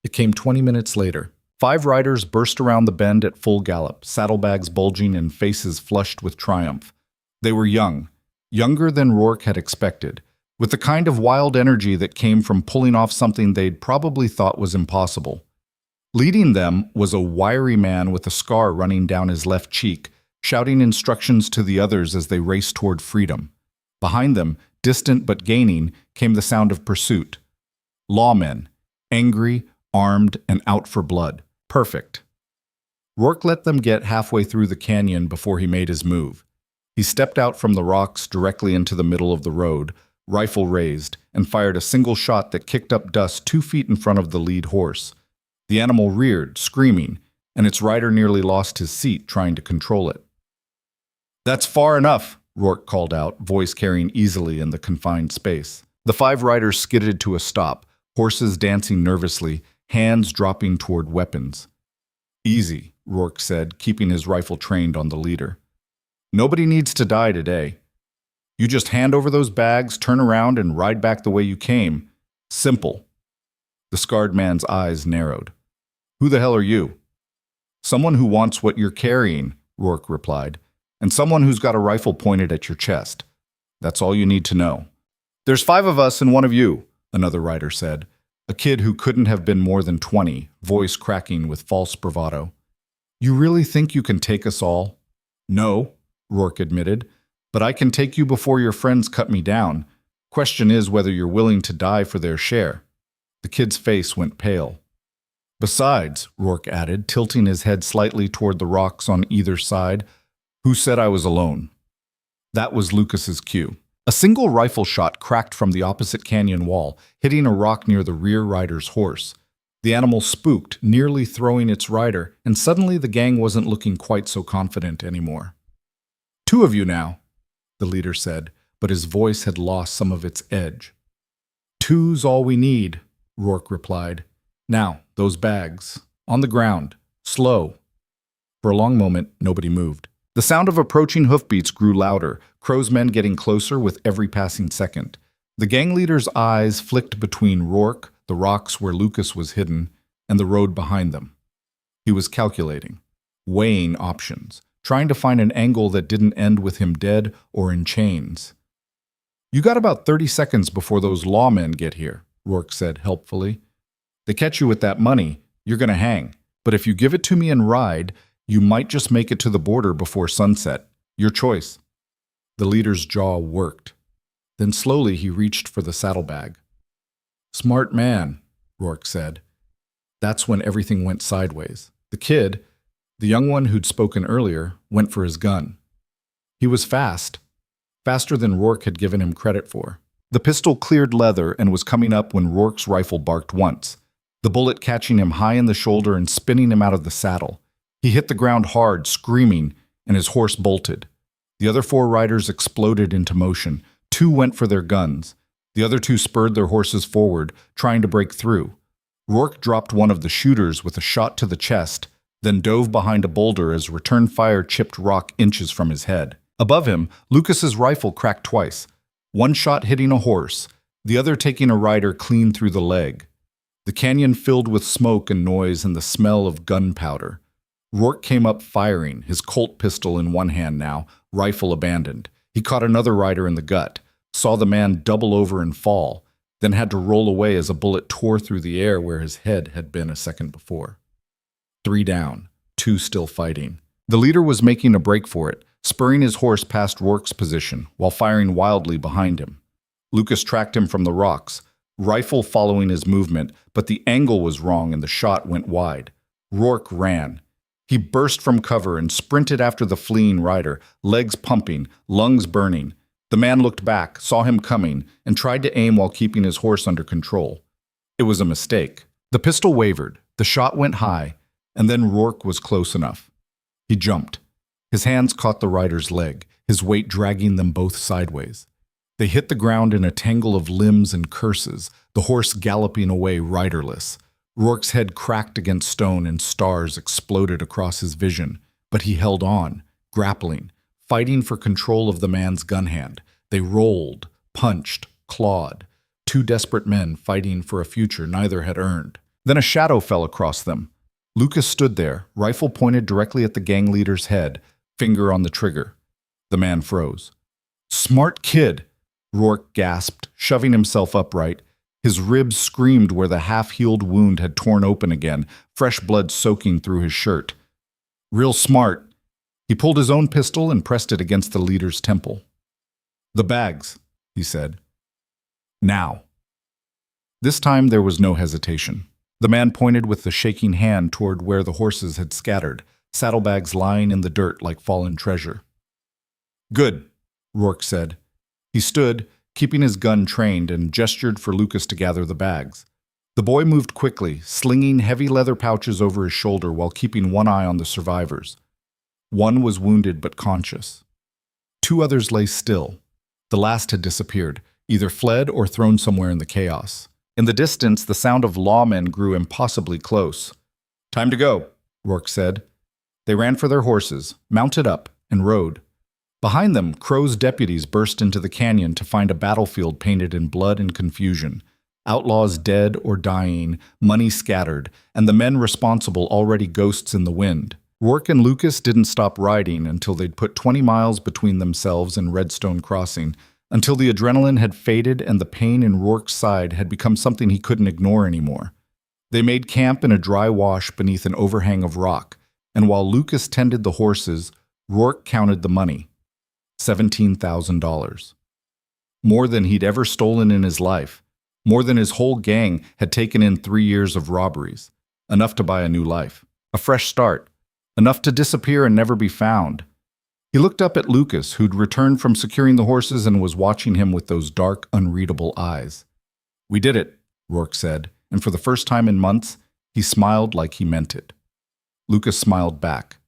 It came 20 minutes later. 5 riders burst around the bend at full gallop, saddlebags bulging and faces flushed with triumph. They were young, younger than Rourke had expected, with the kind of wild energy that came from pulling off something they'd probably thought was impossible. Leading them was a wiry man with a scar running down his left cheek, shouting instructions to the others as they raced toward freedom. Behind them, distant but gaining, came the sound of pursuit. Lawmen, angry, armed, and out for blood. Perfect. Rourke let them get halfway through the canyon before he made his move. He stepped out from the rocks directly into the middle of the road, rifle raised, and fired a single shot that kicked up dust 2 feet in front of the lead horse. The animal reared, screaming, and its rider nearly lost his seat trying to control it. "That's far enough," Rourke called out, voice carrying easily in the confined space. The 5 riders skidded to a stop, horses dancing nervously, hands dropping toward weapons. "Easy," Rourke said, keeping his rifle trained on the leader. "Nobody needs to die today. You just hand over those bags, turn around, and ride back the way you came. Simple." The scarred man's eyes narrowed. "Who the hell are you?" "Someone who wants what you're carrying," Rourke replied, "and someone who's got a rifle pointed at your chest. That's all you need to know." "There's 5 of us and 1 of you," another rider said, a kid who couldn't have been more than 20, voice cracking with false bravado. "You really think you can take us all?" "No," Rourke admitted, "but I can take you before your friends cut me down. Question is whether you're willing to die for their share." The kid's face went pale. "Besides," Rourke added, tilting his head slightly toward the rocks on either side, "who said I was alone?" That was Lucas's cue. A single rifle shot cracked from the opposite canyon wall, hitting a rock near the rear rider's horse. The animal spooked, nearly throwing its rider, and suddenly the gang wasn't looking quite so confident anymore. "2 of you now," the leader said, but his voice had lost some of its edge. "Two's all we need," Rourke replied. "Now, those bags. On the ground. Slow." For a long moment, nobody moved. The sound of approaching hoofbeats grew louder, Crowe's men getting closer with every passing second. The gang leader's eyes flicked between Rourke, the rocks where Lucas was hidden, and the road behind them. He was calculating, weighing options, trying to find an angle that didn't end with him dead or in chains. "You got about 30 seconds before those lawmen get here," Rourke said helpfully. "They catch you with that money, you're going to hang. But if you give it to me and ride, you might just make it to the border before sunset. Your choice." The leader's jaw worked. Then slowly he reached for the saddlebag. "Smart man," Rourke said. That's when everything went sideways. The kid, the young one who'd spoken earlier, went for his gun. He was fast, faster than Rourke had given him credit for. The pistol cleared leather and was coming up when Rourke's rifle barked once, the bullet catching him high in the shoulder and spinning him out of the saddle. He hit the ground hard, screaming, and his horse bolted. The other 4 riders exploded into motion. 2 went for their guns. The other 2 spurred their horses forward, trying to break through. Rourke dropped one of the shooters with a shot to the chest, then dove behind a boulder as return fire chipped rock inches from his head. Above him, Lucas's rifle cracked twice, one shot hitting a horse, the other taking a rider clean through the leg. The canyon filled with smoke and noise and the smell of gunpowder. Rourke came up firing, his Colt pistol in one hand now, rifle abandoned. He caught another rider in the gut, saw the man double over and fall, then had to roll away as a bullet tore through the air where his head had been a second before. 3 down, 2 still fighting. The leader was making a break for it, spurring his horse past Rourke's position while firing wildly behind him. Lucas tracked him from the rocks, rifle following his movement, but the angle was wrong and the shot went wide. Rourke ran. He burst from cover and sprinted after the fleeing rider, legs pumping, lungs burning. The man looked back, saw him coming, and tried to aim while keeping his horse under control. It was a mistake. The pistol wavered, the shot went high, and then Rourke was close enough. He jumped. His hands caught the rider's leg, his weight dragging them both sideways. They hit the ground in a tangle of limbs and curses, the horse galloping away riderless. Rourke's head cracked against stone and stars exploded across his vision, but he held on, grappling, fighting for control of the man's gun hand. They rolled, punched, clawed. 2 desperate men fighting for a future neither had earned. Then a shadow fell across them. Lucas stood there, rifle pointed directly at the gang leader's head, finger on the trigger. The man froze. "Smart kid," Rourke gasped, shoving himself upright. His ribs screamed where the half-healed wound had torn open again, fresh blood soaking through his shirt. "Real smart." He pulled his own pistol and pressed it against the leader's temple. "The bags," he said. "Now." This time there was no hesitation. The man pointed with the shaking hand toward where the horses had scattered, saddlebags lying in the dirt like fallen treasure. "Good," Rourke said. He stood, keeping his gun trained, and gestured for Lucas to gather the bags. The boy moved quickly, slinging heavy leather pouches over his shoulder while keeping one eye on the survivors. One was wounded but conscious. Two others lay still. The last had disappeared, either fled or thrown somewhere in the chaos. In the distance, the sound of lawmen grew impossibly close. "Time to go," Rourke said. They ran for their horses, mounted up, and rode. Behind them, Crowe's deputies burst into the canyon to find a battlefield painted in blood and confusion. Outlaws dead or dying, money scattered, and the men responsible already ghosts in the wind. Rourke and Lucas didn't stop riding until they'd put 20 miles between themselves and Redstone Crossing, until the adrenaline had faded and the pain in Rourke's side had become something he couldn't ignore anymore. They made camp in a dry wash beneath an overhang of rock, and while Lucas tended the horses, Rourke counted the money. $17,000. More than he'd ever stolen in his life. More than his whole gang had taken in 3 years of robberies. Enough to buy a new life. A fresh start. Enough to disappear and never be found. He looked up at Lucas, who'd returned from securing the horses and was watching him with those dark, unreadable eyes. "We did it," Rourke said, and for the first time in months, he smiled like he meant it. Lucas smiled back.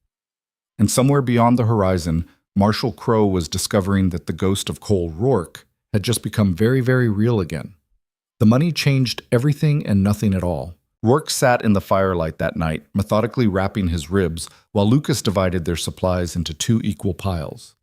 And somewhere beyond the horizon, Marshal Crowe was discovering that the ghost of Cole Rourke had just become very, very real again. The money changed everything and nothing at all. Rourke sat in the firelight that night, methodically wrapping his ribs, while Lucas divided their supplies into 2 equal piles.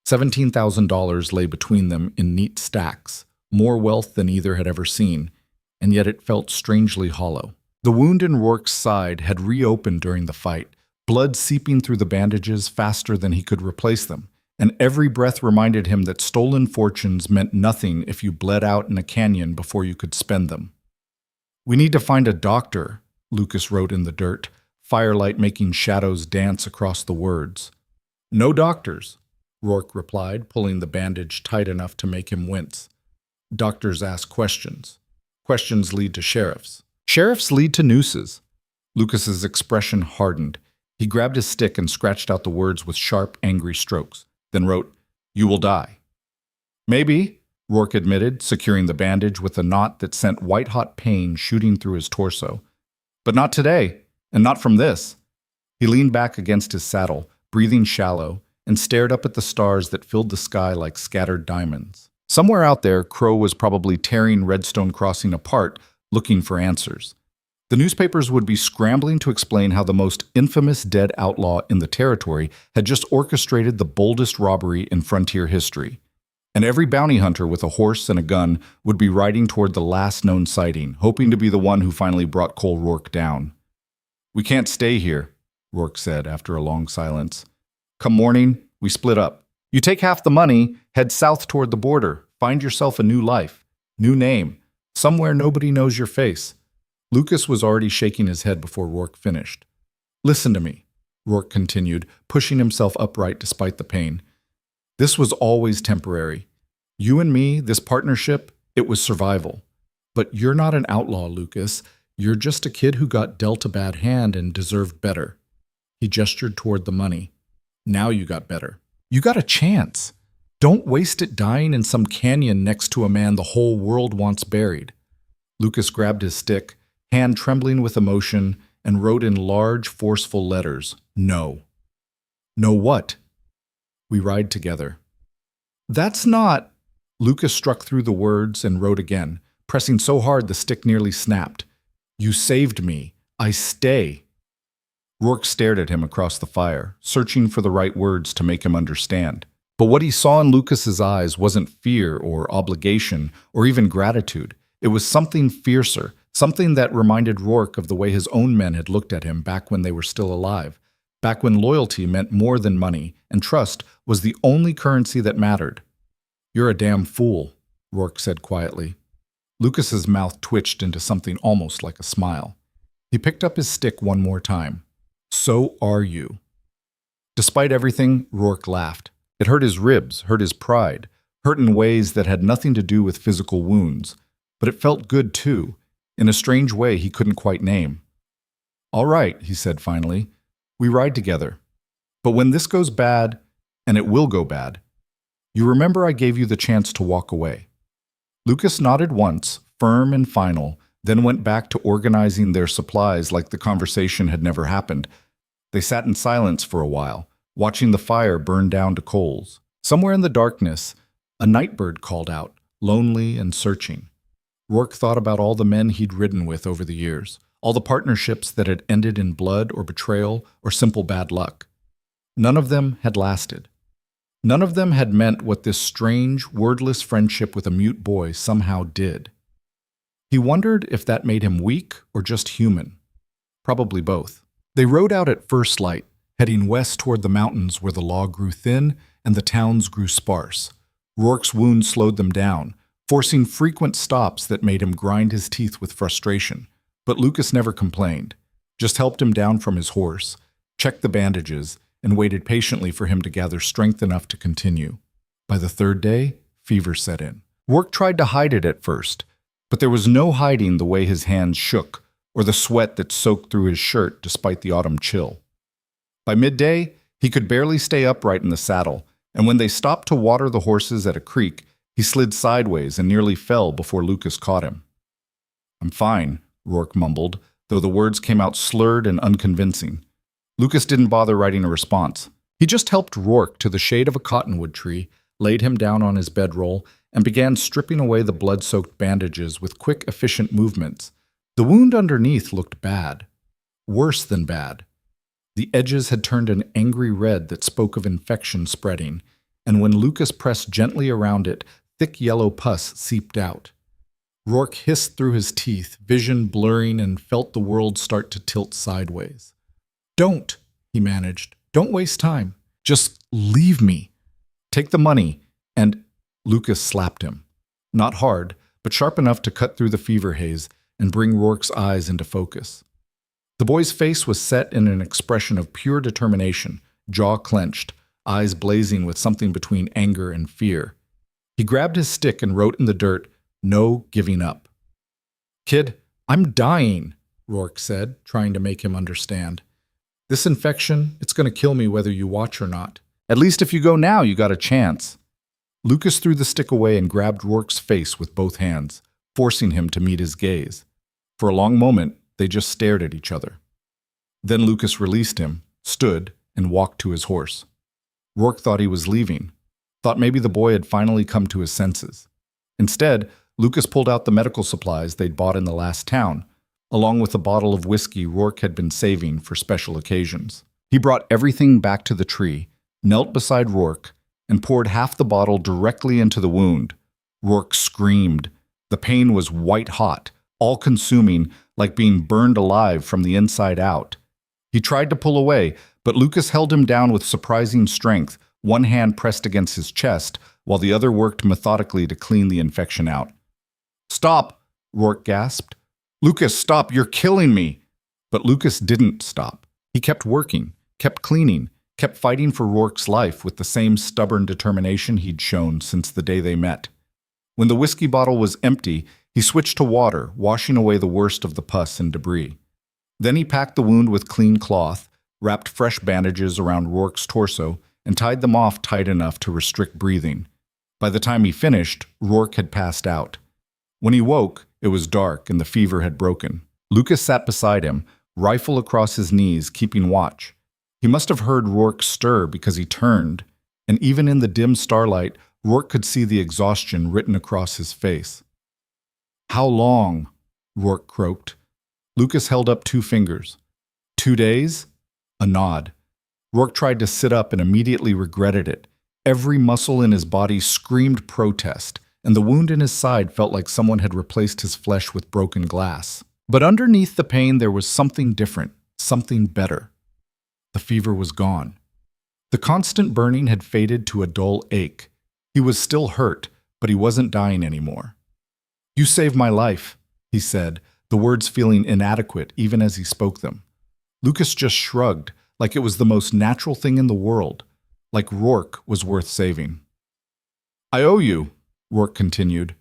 $17,000 lay between them in neat stacks, more wealth than either had ever seen, and yet it felt strangely hollow. The wound in Rourke's side had reopened during the fight, blood seeping through the bandages faster than he could replace them, and every breath reminded him that stolen fortunes meant nothing if you bled out in a canyon before you could spend them. "We need to find a doctor," Lucas wrote in the dirt, firelight making shadows dance across the words. "No doctors," Rourke replied, pulling the bandage tight enough to make him wince. "Doctors ask questions. Questions lead to sheriffs. Sheriffs lead to nooses." Lucas's expression hardened. He grabbed his stick and scratched out the words with sharp, angry strokes, then wrote, "You will die." "Maybe," Rourke admitted, securing the bandage with a knot that sent white-hot pain shooting through his torso. "But not today, and not from this." He leaned back against his saddle, breathing shallow, and stared up at the stars that filled the sky like scattered diamonds. Somewhere out there, Crowe was probably tearing Redstone Crossing apart, looking for answers. The newspapers would be scrambling to explain how the most infamous dead outlaw in the territory had just orchestrated the boldest robbery in frontier history. And every bounty hunter with a horse and a gun would be riding toward the last known sighting, hoping to be the one who finally brought Cole Rourke down. "We can't stay here," Rourke said after a long silence. "Come morning, we split up. You take half the money, head south toward the border, find yourself a new life, new name, somewhere nobody knows your face." Lucas was already shaking his head before Rourke finished. "Listen to me," Rourke continued, pushing himself upright despite the pain. "This was always temporary. You and me, this partnership, it was survival. But you're not an outlaw, Lucas. You're just a kid who got dealt a bad hand and deserved better." He gestured toward the money. "Now you got better. You got a chance. Don't waste it dying in some canyon next to a man the whole world wants buried." Lucas grabbed his stick, hand trembling with emotion, and wrote in large, forceful letters, "No." "No what?" "We ride together." "That's not—" Lucas struck through the words and wrote again, pressing so hard the stick nearly snapped. "You saved me. I stay." Rourke stared at him across the fire, searching for the right words to make him understand. But what he saw in Lucas's eyes wasn't fear or obligation or even gratitude. It was something fiercer, something that reminded Rourke of the way his own men had looked at him back when they were still alive, back when loyalty meant more than money and trust was the only currency that mattered. "You're a damn fool," Rourke said quietly. Lucas's mouth twitched into something almost like a smile. He picked up his stick one more time. "So are you." Despite everything, Rourke laughed. It hurt his ribs, hurt his pride, hurt in ways that had nothing to do with physical wounds. But it felt good too, in a strange way he couldn't quite name. "All right," he said finally, "we ride together. But when this goes bad, and it will go bad, you remember I gave you the chance to walk away." Lucas nodded once, firm and final, then went back to organizing their supplies like the conversation had never happened. They sat in silence for a while, watching the fire burn down to coals. Somewhere in the darkness, a nightbird called out, lonely and searching. Rourke thought about all the men he'd ridden with over the years, all the partnerships that had ended in blood or betrayal or simple bad luck. None of them had lasted. None of them had meant what this strange, wordless friendship with a mute boy somehow did. He wondered if that made him weak or just human. Probably both. They rode out at first light, heading west toward the mountains where the law grew thin and the towns grew sparse. Rourke's wound slowed them down, forcing frequent stops that made him grind his teeth with frustration. But Lucas never complained, just helped him down from his horse, checked the bandages, and waited patiently for him to gather strength enough to continue. By the third day, fever set in. Rourke tried to hide it at first, but there was no hiding the way his hands shook or the sweat that soaked through his shirt despite the autumn chill. By midday, he could barely stay upright in the saddle, and when they stopped to water the horses at a creek, he slid sideways and nearly fell before Lucas caught him. "I'm fine," Rourke mumbled, though the words came out slurred and unconvincing. Lucas didn't bother writing a response. He just helped Rourke to the shade of a cottonwood tree, laid him down on his bedroll, and began stripping away the blood-soaked bandages with quick, efficient movements. The wound underneath looked bad. Worse than bad. The edges had turned an angry red that spoke of infection spreading, and when Lucas pressed gently around it, thick yellow pus seeped out. Rourke hissed through his teeth, vision blurring, and felt the world start to tilt sideways. "Don't," he managed. "Don't waste time. Just leave me. Take the money." And Lucas slapped him. Not hard, but sharp enough to cut through the fever haze and bring Rourke's eyes into focus. The boy's face was set in an expression of pure determination, jaw clenched, eyes blazing with something between anger and fear. He grabbed his stick and wrote in the dirt, "No giving up." "Kid, I'm dying," Rourke said, trying to make him understand. "This infection, it's going to kill me whether you watch or not. At least if you go now, you got a chance." Lucas threw the stick away and grabbed Rourke's face with both hands, forcing him to meet his gaze. For a long moment, they just stared at each other. Then Lucas released him, stood, and walked to his horse. Rourke thought he was leaving, thought maybe the boy had finally come to his senses. Instead, Lucas pulled out the medical supplies they'd bought in the last town, along with a bottle of whiskey Rourke had been saving for special occasions. He brought everything back to the tree, knelt beside Rourke, and poured half the bottle directly into the wound. Rourke screamed. The pain was white-hot, all-consuming, like being burned alive from the inside out. He tried to pull away, but Lucas held him down with surprising strength, one hand pressed against his chest, while the other worked methodically to clean the infection out. "Stop!" Rourke gasped. "Lucas, stop! You're killing me!" But Lucas didn't stop. He kept working, kept cleaning, kept fighting for Rourke's life with the same stubborn determination he'd shown since the day they met. When the whiskey bottle was empty, he switched to water, washing away the worst of the pus and debris. Then he packed the wound with clean cloth, wrapped fresh bandages around Rourke's torso, and tied them off tight enough to restrict breathing. By the time he finished, Rourke had passed out. When he woke, it was dark and the fever had broken. Lucas sat beside him, rifle across his knees, keeping watch. He must have heard Rourke stir because he turned, and even in the dim starlight, Rourke could see the exhaustion written across his face. "How long?" Rourke croaked. Lucas held up 2 fingers. 2 days? A nod. Rourke tried to sit up and immediately regretted it. Every muscle in his body screamed protest, and the wound in his side felt like someone had replaced his flesh with broken glass. But underneath the pain there was something different, something better. The fever was gone. The constant burning had faded to a dull ache. He was still hurt, but he wasn't dying anymore. "You saved my life," he said, the words feeling inadequate even as he spoke them. Lucas just shrugged, like it was the most natural thing in the world, like Rourke was worth saving. "I owe you," Rourke continued.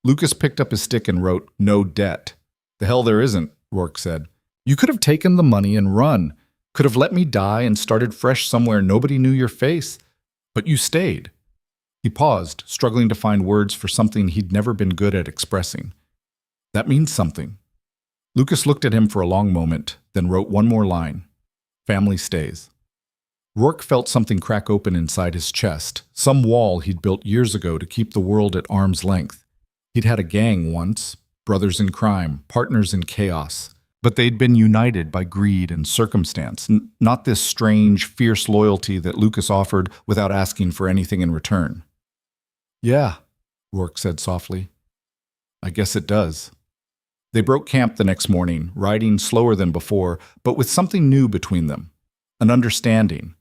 Lucas picked up his stick and wrote, "No debt." "The hell there isn't," Rourke said. "You could have taken the money and run, could have let me die and started fresh somewhere nobody knew your face, but you stayed." He paused, struggling to find words for something he'd never been good at expressing. "That means something," Lucas looked at him for a long moment, then wrote one more line. Family stays. Rourke felt something crack open inside his chest, some wall he'd built years ago to keep the world at arm's length. He'd had a gang once, brothers in crime, partners in chaos, but they'd been united by greed and circumstance, not this strange, fierce loyalty that Lucas offered without asking for anything in return. Yeah, Rourke said softly. I guess it does. They broke camp the next morning, riding slower than before, but with something new between them, an understanding.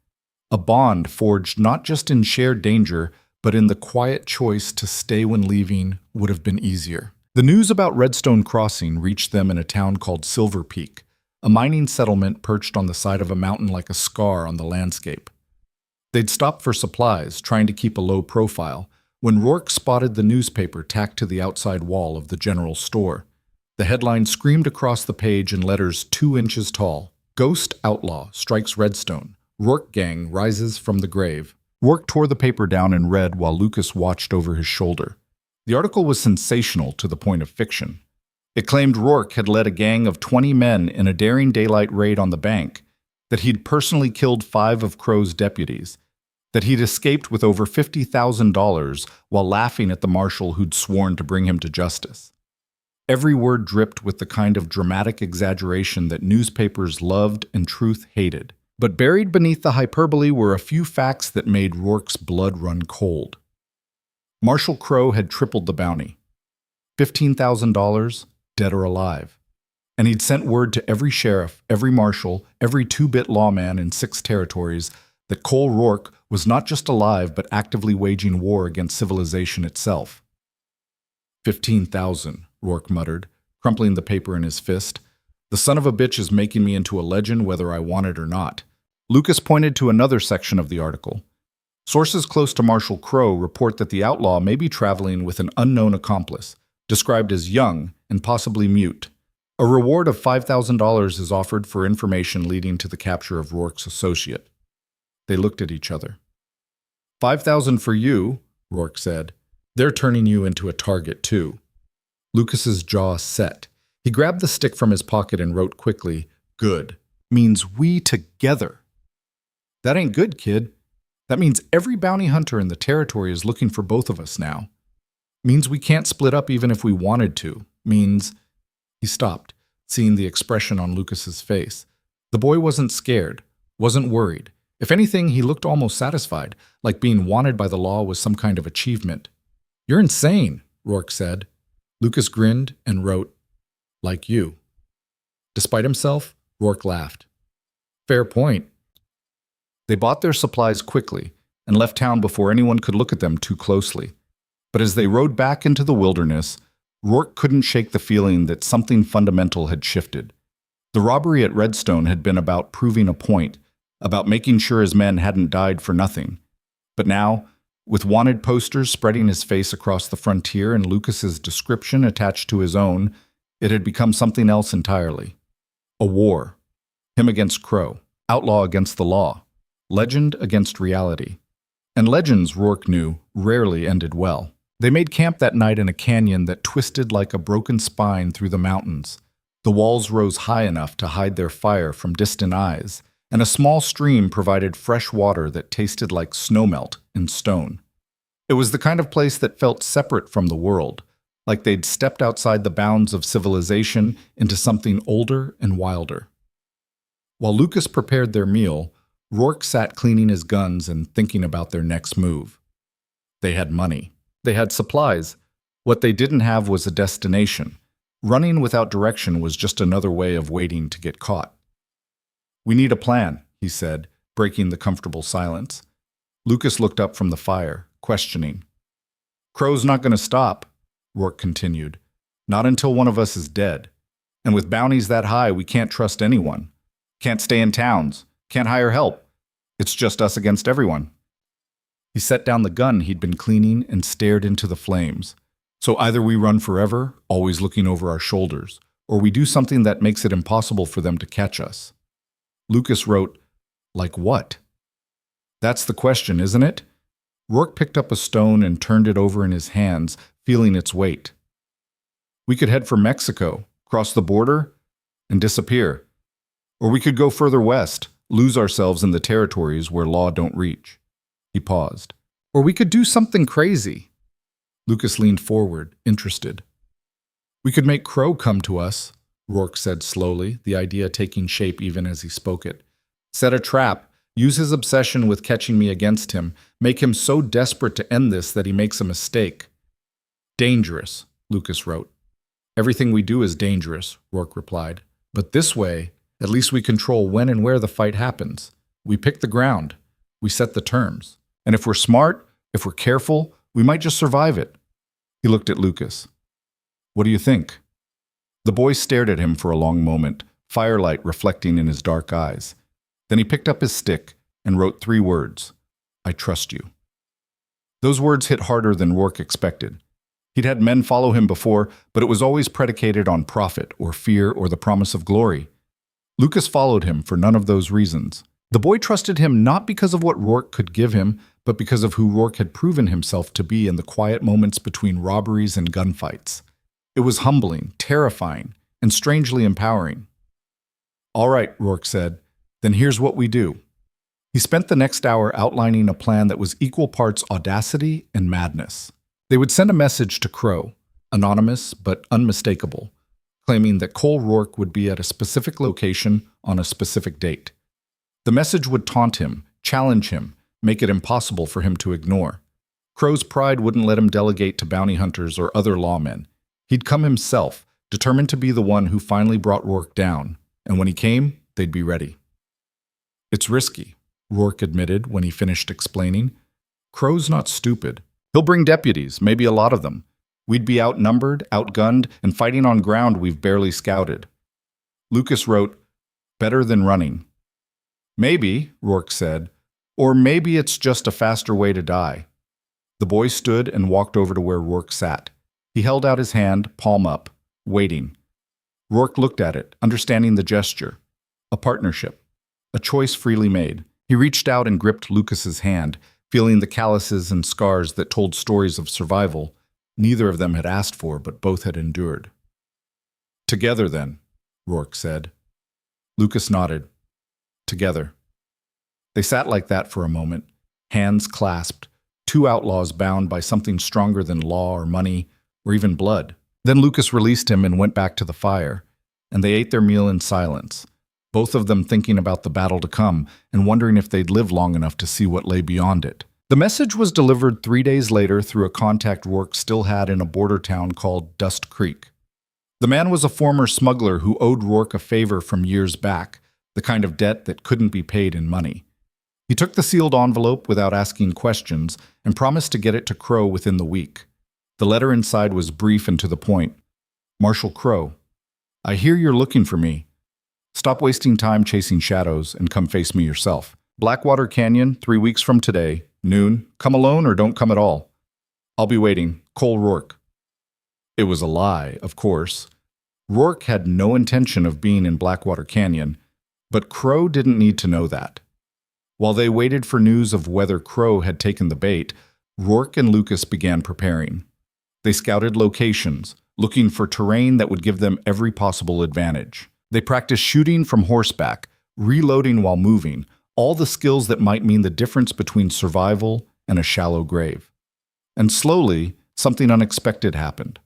A bond forged not just in shared danger, but in the quiet choice to stay when leaving would have been easier. The news about Redstone Crossing reached them in a town called Silver Peak, a mining settlement perched on the side of a mountain like a scar on the landscape. They'd stopped for supplies, trying to keep a low profile, when Rourke spotted the newspaper tacked to the outside wall of the general store. The headline screamed across the page in letters 2 inches tall. Ghost Outlaw strikes Redstone. Rourke gang rises from the grave. Rourke tore the paper down and read while Lucas watched over his shoulder. The article was sensational to the point of fiction. It claimed Rourke had led a gang of 20 men in a daring daylight raid on the bank, that he'd personally killed 5 of Crowe's deputies, that he'd escaped with over $50,000 while laughing at the marshal who'd sworn to bring him to justice. Every word dripped with the kind of dramatic exaggeration that newspapers loved and truth hated. But buried beneath the hyperbole were a few facts that made Rourke's blood run cold. Marshal Crowe had tripled the bounty. $15,000, dead or alive. And he'd sent word to every sheriff, every marshal, every 2-bit lawman in 6 territories that Cole Rourke was not just alive but actively waging war against civilization itself. 15,000, Rourke muttered, crumpling the paper in his fist. The son of a bitch is making me into a legend whether I want it or not. Lucas pointed to another section of the article. Sources close to Marshal Crowe report that the outlaw may be traveling with an unknown accomplice, described as young and possibly mute. A reward of $5,000 is offered for information leading to the capture of Rourke's associate. They looked at each other. $5,000 for you, Rourke said. They're turning you into a target too. Lucas's jaw set. He grabbed the stick from his pocket and wrote quickly, "Good. Means we together." That ain't good, kid. That means every bounty hunter in the territory is looking for both of us now. Means we can't split up even if we wanted to. Means... He stopped, seeing the expression on Lucas's face. The boy wasn't scared, wasn't worried. If anything, he looked almost satisfied, like being wanted by the law was some kind of achievement. "You're insane," Rourke said. Lucas grinned and wrote, "Like you." Despite himself, Rourke laughed. "Fair point." They bought their supplies quickly and left town before anyone could look at them too closely. But as they rode back into the wilderness, Rourke couldn't shake the feeling that something fundamental had shifted. The robbery at Redstone had been about proving a point, about making sure his men hadn't died for nothing. But now, with wanted posters spreading his face across the frontier and Lucas's description attached to his own, it had become something else entirely. A war. Him against Crowe. Outlaw against the law. Legend against reality. And legends, Rourke knew, rarely ended well. They made camp that night in a canyon that twisted like a broken spine through the mountains. The walls rose high enough to hide their fire from distant eyes, and a small stream provided fresh water that tasted like snowmelt in stone. It was the kind of place that felt separate from the world, like they'd stepped outside the bounds of civilization into something older and wilder. While Lucas prepared their meal, Rourke sat cleaning his guns and thinking about their next move. They had money. They had supplies. What they didn't have was a destination. Running without direction was just another way of waiting to get caught. "We need a plan," he said, breaking the comfortable silence. Lucas looked up from the fire, questioning. "Crowe's not going to stop," Rourke continued. "Not until one of us is dead. And with bounties that high, we can't trust anyone. Can't stay in towns. Can't hire help. It's just us against everyone." He set down the gun he'd been cleaning and stared into the flames. "So either we run forever, always looking over our shoulders, or we do something that makes it impossible for them to catch us." Lucas wrote, "Like what?" "That's the question, isn't it?" Rourke picked up a stone and turned it over in his hands, feeling its weight. "We could head for Mexico, cross the border, and disappear. Or we could go further west, lose ourselves in the territories where law don't reach." He paused. "Or we could do something crazy." Lucas leaned forward, interested. "We could make Crowe come to us," Rourke said slowly, the idea taking shape even as he spoke it. "Set a trap, use his obsession with catching me against him, make him so desperate to end this that he makes a mistake." "Dangerous," Lucas wrote. "Everything we do is dangerous," Rourke replied. "But this way, at least we control when and where the fight happens. We pick the ground. We set the terms. And if we're smart, if we're careful, we might just survive it." He looked at Lucas. "What do you think?" The boy stared at him for a long moment, firelight reflecting in his dark eyes. Then he picked up his stick and wrote 3 words: "I trust you." Those words hit harder than Rourke expected. He'd had men follow him before, but it was always predicated on profit or fear or the promise of glory. Lucas followed him for none of those reasons. The boy trusted him not because of what Rourke could give him, but because of who Rourke had proven himself to be in the quiet moments between robberies and gunfights. It was humbling, terrifying, and strangely empowering. "All right," Rourke said, "then here's what we do." He spent the next hour outlining a plan that was equal parts audacity and madness. They would send a message to Crowe, anonymous but unmistakable, claiming that Cole Rourke would be at a specific location on a specific date. The message would taunt him, challenge him, make it impossible for him to ignore. Crowe's pride wouldn't let him delegate to bounty hunters or other lawmen. He'd come himself, determined to be the one who finally brought Rourke down, and when he came, they'd be ready. "It's risky," Rourke admitted when he finished explaining. "Crowe's not stupid. He'll bring deputies, maybe a lot of them. We'd be outnumbered, outgunned, and fighting on ground we've barely scouted." Lucas wrote, "Better than running." "Maybe," Rourke said, "or maybe it's just a faster way to die." The boy stood and walked over to where Rourke sat. He held out his hand, palm up, waiting. Rourke looked at it, understanding the gesture. A partnership. A choice freely made. He reached out and gripped Lucas's hand, feeling the calluses and scars that told stories of survival neither of them had asked for, but both had endured. "Together, then," Rourke said. Lucas nodded. "Together." They sat like that for a moment, hands clasped, 2 outlaws bound by something stronger than law or money or even blood. Then Lucas released him and went back to the fire, and they ate their meal in silence, both of them thinking about the battle to come and wondering if they'd live long enough to see what lay beyond it. The message was delivered 3 days later through a contact Rourke still had in a border town called Dust Creek. The man was a former smuggler who owed Rourke a favor from years back, the kind of debt that couldn't be paid in money. He took the sealed envelope without asking questions and promised to get it to Crowe within the week. The letter inside was brief and to the point. "Marshal Crowe, I hear you're looking for me. Stop wasting time chasing shadows and come face me yourself. Blackwater Canyon, 3 weeks from today, noon. Come alone or don't come at all. I'll be waiting. Cole Rourke." It was a lie, of course. Rourke had no intention of being in Blackwater Canyon, but Crowe didn't need to know that. While they waited for news of whether Crowe had taken the bait, Rourke and Lucas began preparing. They scouted locations, looking for terrain that would give them every possible advantage. They practiced shooting from horseback, reloading while moving, all the skills that might mean the difference between survival and a shallow grave. And slowly, something unexpected happened.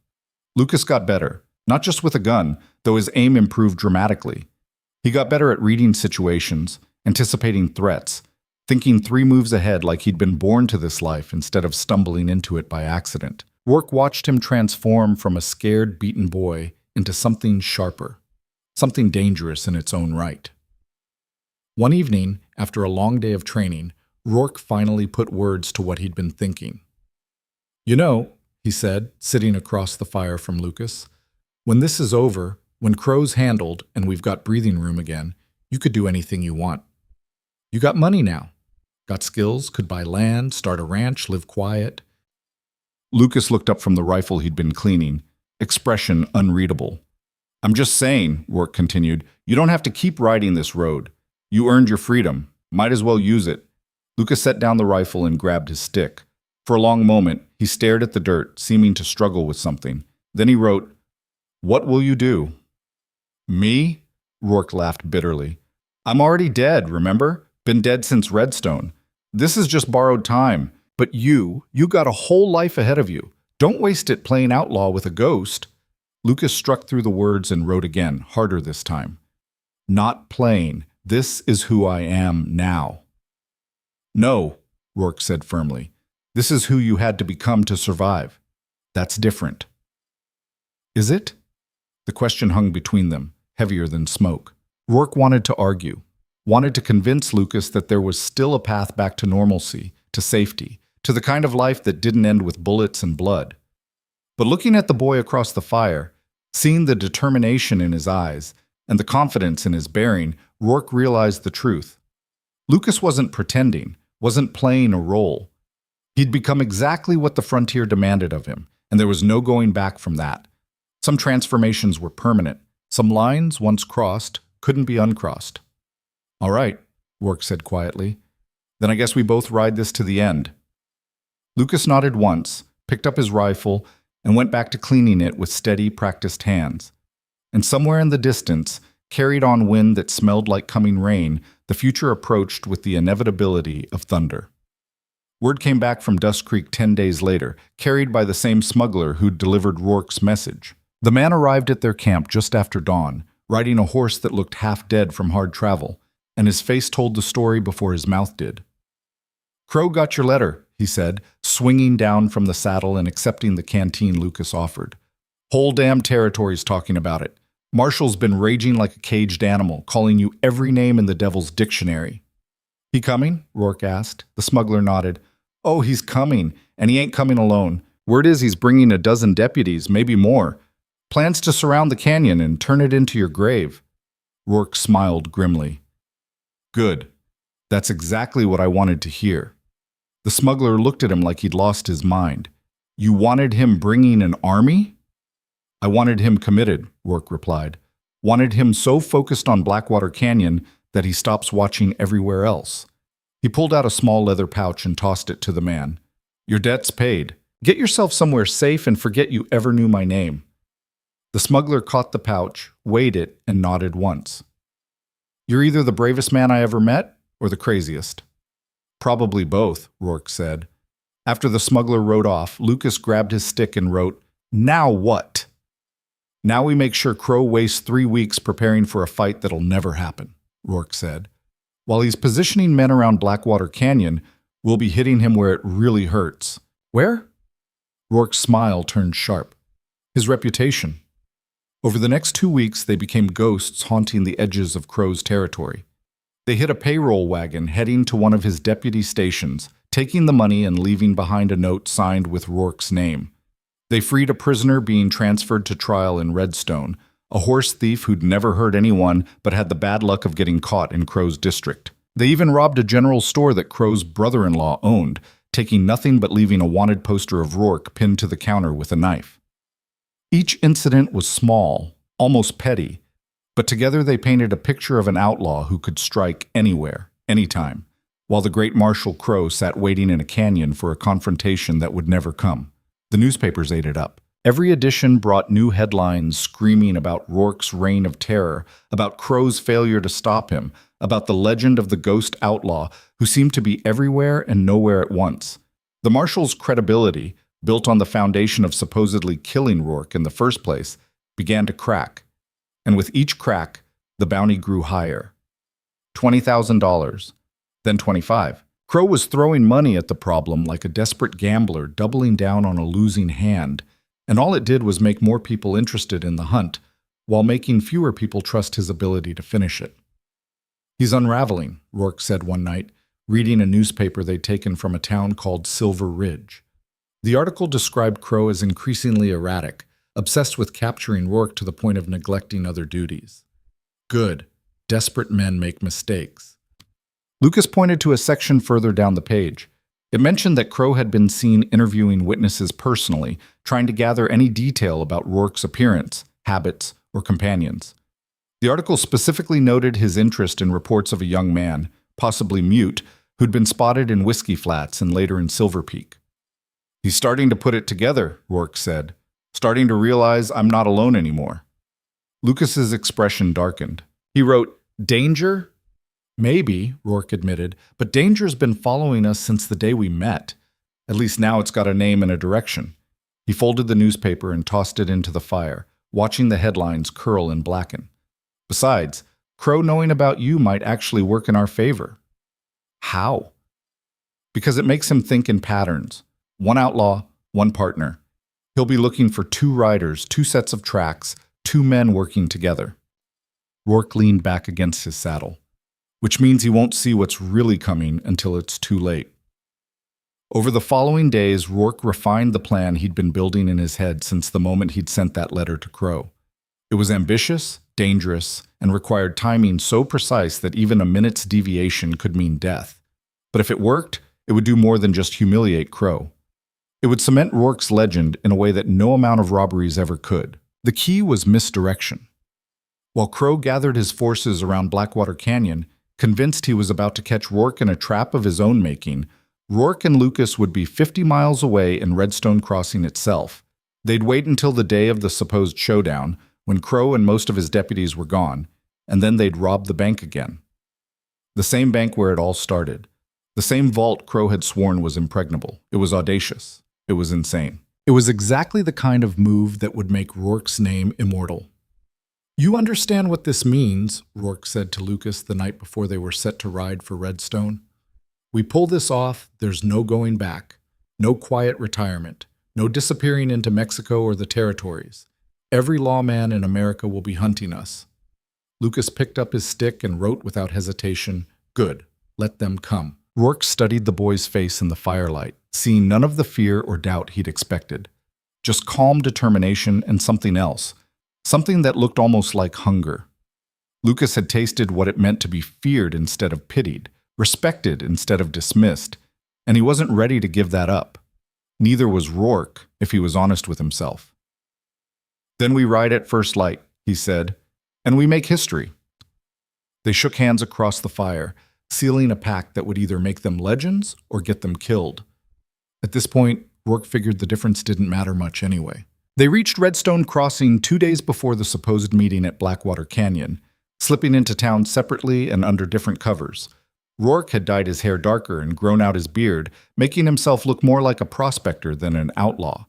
Lucas got better, not just with a gun, though his aim improved dramatically. He got better at reading situations, anticipating threats, thinking 3 moves ahead like he'd been born to this life instead of stumbling into it by accident. Rourke watched him transform from a scared, beaten boy into something sharper, something dangerous in its own right. One evening, after a long day of training, Rourke finally put words to what he'd been thinking. "You know," he said, sitting across the fire from Lucas, "when this is over, when Crowe's handled and we've got breathing room again, you could do anything you want. You got money now. Got skills, could buy land, start a ranch, live quiet." Lucas looked up from the rifle he'd been cleaning, expression unreadable. "I'm just saying," Rourke continued, "you don't have to keep riding this road. You earned your freedom. Might as well use it." Lucas set down the rifle and grabbed his stick. For a long moment, he stared at the dirt, seeming to struggle with something. Then he wrote, "What will you do?" "Me? Rourke laughed bitterly. I'm already dead, remember? Been dead since Redstone. This is just borrowed time. But you got a whole life ahead of you. Don't waste it playing outlaw with a ghost. Lucas struck through the words and wrote again, harder this time. Not playing. This is who I am now. No, Rourke said firmly. This is who you had to become to survive. That's different. Is it? The question hung between them, heavier than smoke. Rourke wanted to argue, wanted to convince Lucas that there was still a path back to normalcy, to safety, to the kind of life that didn't end with bullets and blood. But looking at the boy across the fire, seeing the determination in his eyes and the confidence in his bearing, Rourke realized the truth. Lucas wasn't pretending, wasn't playing a role. He'd become exactly what the frontier demanded of him, and there was no going back from that. Some transformations were permanent. Some lines, once crossed, couldn't be uncrossed. All right, Rourke said quietly. Then I guess we both ride this to the end. Lucas nodded once, picked up his rifle, and went back to cleaning it with steady, practiced hands. And somewhere in the distance, carried on wind that smelled like coming rain, the future approached with the inevitability of thunder. Word came back from Dust Creek 10 days later, carried by the same smuggler who'd delivered Rourke's message. The man arrived at their camp just after dawn, riding a horse that looked half dead from hard travel, and his face told the story before his mouth did. Crowe got your letter, he said, swinging down from the saddle and accepting the canteen Lucas offered. Whole damn territory's talking about it. Marshal's been raging like a caged animal, calling you every name in the devil's dictionary. He coming? Rourke asked. The smuggler nodded. Oh, he's coming, and he ain't coming alone. Word is he's bringing a dozen deputies, maybe more. Plans to surround the canyon and turn it into your grave. Rourke smiled grimly. Good. That's exactly what I wanted to hear. The smuggler looked at him like he'd lost his mind. You wanted him bringing an army? I wanted him committed, Rourke replied. Wanted him so focused on Blackwater Canyon that he stops watching everywhere else. He pulled out a small leather pouch and tossed it to the man. Your debt's paid. Get yourself somewhere safe and forget you ever knew my name. The smuggler caught the pouch, weighed it, and nodded once. You're either the bravest man I ever met or the craziest. Probably both, Rourke said. After the smuggler rode off, Lucas grabbed his stick and wrote, Now what? Now we make sure Crowe wastes 3 weeks preparing for a fight that'll never happen, Rourke said. While he's positioning men around Blackwater Canyon, we'll be hitting him where it really hurts. Where? Rourke's smile turned sharp. His reputation. Over the next 2 weeks, they became ghosts haunting the edges of Crowe's territory. They hit a payroll wagon heading to one of his deputy stations, taking the money and leaving behind a note signed with Rourke's name. They freed a prisoner being transferred to trial in Redstone, a horse thief who'd never hurt anyone but had the bad luck of getting caught in Crowe's district. They even robbed a general store that Crowe's brother-in-law owned, taking nothing but leaving a wanted poster of Rourke pinned to the counter with a knife. Each incident was small, almost petty, but together they painted a picture of an outlaw who could strike anywhere, anytime, while the great Marshal Crowe sat waiting in a canyon for a confrontation that would never come. The newspapers ate it up. Every edition brought new headlines screaming about Rourke's reign of terror, about Crowe's failure to stop him, about the legend of the ghost outlaw who seemed to be everywhere and nowhere at once. The Marshal's credibility, built on the foundation of supposedly killing Rourke in the first place, began to crack. And with each crack, the bounty grew higher. $20,000, then $25,000. Crowe was throwing money at the problem like a desperate gambler doubling down on a losing hand, and all it did was make more people interested in the hunt, while making fewer people trust his ability to finish it. He's unraveling, Rourke said one night, reading a newspaper they'd taken from a town called Silver Ridge. The article described Crowe as increasingly erratic, obsessed with capturing Rourke to the point of neglecting other duties. Good. Desperate men make mistakes. Lucas pointed to a section further down the page. It mentioned that Crowe had been seen interviewing witnesses personally, trying to gather any detail about Rourke's appearance, habits, or companions. The article specifically noted his interest in reports of a young man, possibly mute, who'd been spotted in Whiskey Flats and later in Silver Peak. He's starting to put it together, Rourke said. Starting to realize I'm not alone anymore. Lucas's expression darkened. He wrote, "Danger?" "Maybe," Rourke admitted, "but danger's been following us since the day we met. At least now it's got a name and a direction." He folded the newspaper and tossed it into the fire, watching the headlines curl and blacken. "Besides, Crowe knowing about you might actually work in our favor." "How?" "Because it makes him think in patterns. One outlaw, one partner. He'll be looking for two riders, two sets of tracks, two men working together." Rourke leaned back against his saddle. "Which means he won't see what's really coming until it's too late." Over the following days, Rourke refined the plan he'd been building in his head since the moment he'd sent that letter to Crowe. It was ambitious, dangerous, and required timing so precise that even a minute's deviation could mean death. But if it worked, it would do more than just humiliate Crowe. It would cement Rourke's legend in a way that no amount of robberies ever could. The key was misdirection. While Crowe gathered his forces around Blackwater Canyon, convinced he was about to catch Rourke in a trap of his own making, Rourke and Lucas would be 50 miles away in Redstone Crossing itself. They'd wait until the day of the supposed showdown, when Crowe and most of his deputies were gone, and then they'd rob the bank again. The same bank where it all started. The same vault Crowe had sworn was impregnable. It was audacious. It was insane. It was exactly the kind of move that would make Rourke's name immortal. "You understand what this means," Rourke said to Lucas the night before they were set to ride for Redstone. "We pull this off, there's no going back. No quiet retirement. No disappearing into Mexico or the territories. Every lawman in America will be hunting us." Lucas picked up his stick and wrote without hesitation, "Good, let them come." Rourke studied the boy's face in the firelight, seeing none of the fear or doubt he'd expected. Just calm determination and something else. Something that looked almost like hunger. Lucas had tasted what it meant to be feared instead of pitied, respected instead of dismissed, and he wasn't ready to give that up. Neither was Rourke, if he was honest with himself. "Then we ride at first light," he said, "and we make history." They shook hands across the fire, sealing a pact that would either make them legends or get them killed. At this point, Rourke figured the difference didn't matter much anyway. They reached Redstone Crossing 2 days before the supposed meeting at Blackwater Canyon, slipping into town separately and under different covers. Rourke had dyed his hair darker and grown out his beard, making himself look more like a prospector than an outlaw.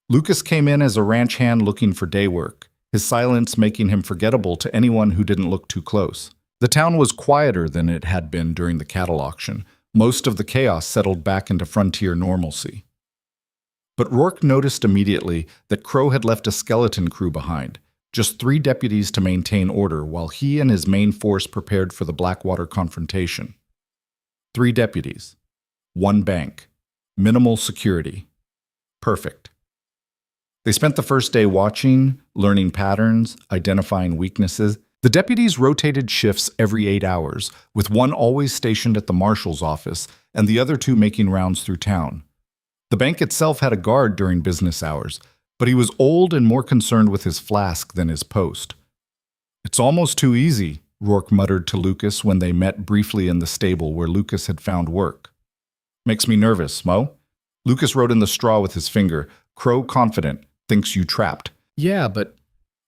Lucas came in as a ranch hand looking for day work, his silence making him forgettable to anyone who didn't look too close. The town was quieter than it had been during the cattle auction. Most of the chaos settled back into frontier normalcy. But Rourke noticed immediately that Crowe had left a skeleton crew behind, just 3 deputies to maintain order while he and his main force prepared for the Blackwater confrontation. 3 deputies. 1 bank. Minimal security. Perfect. They spent the first day watching, learning patterns, identifying weaknesses. The deputies rotated shifts every 8 hours, with one always stationed at the marshal's office and the other 2 making rounds through town. The bank itself had a guard during business hours, but he was old and more concerned with his flask than his post. "It's almost too easy," Rourke muttered to Lucas when they met briefly in the stable where Lucas had found work. "Makes me nervous, Mo." Lucas wrote in the straw with his finger, "Crowe confident, thinks you trapped." "Yeah, but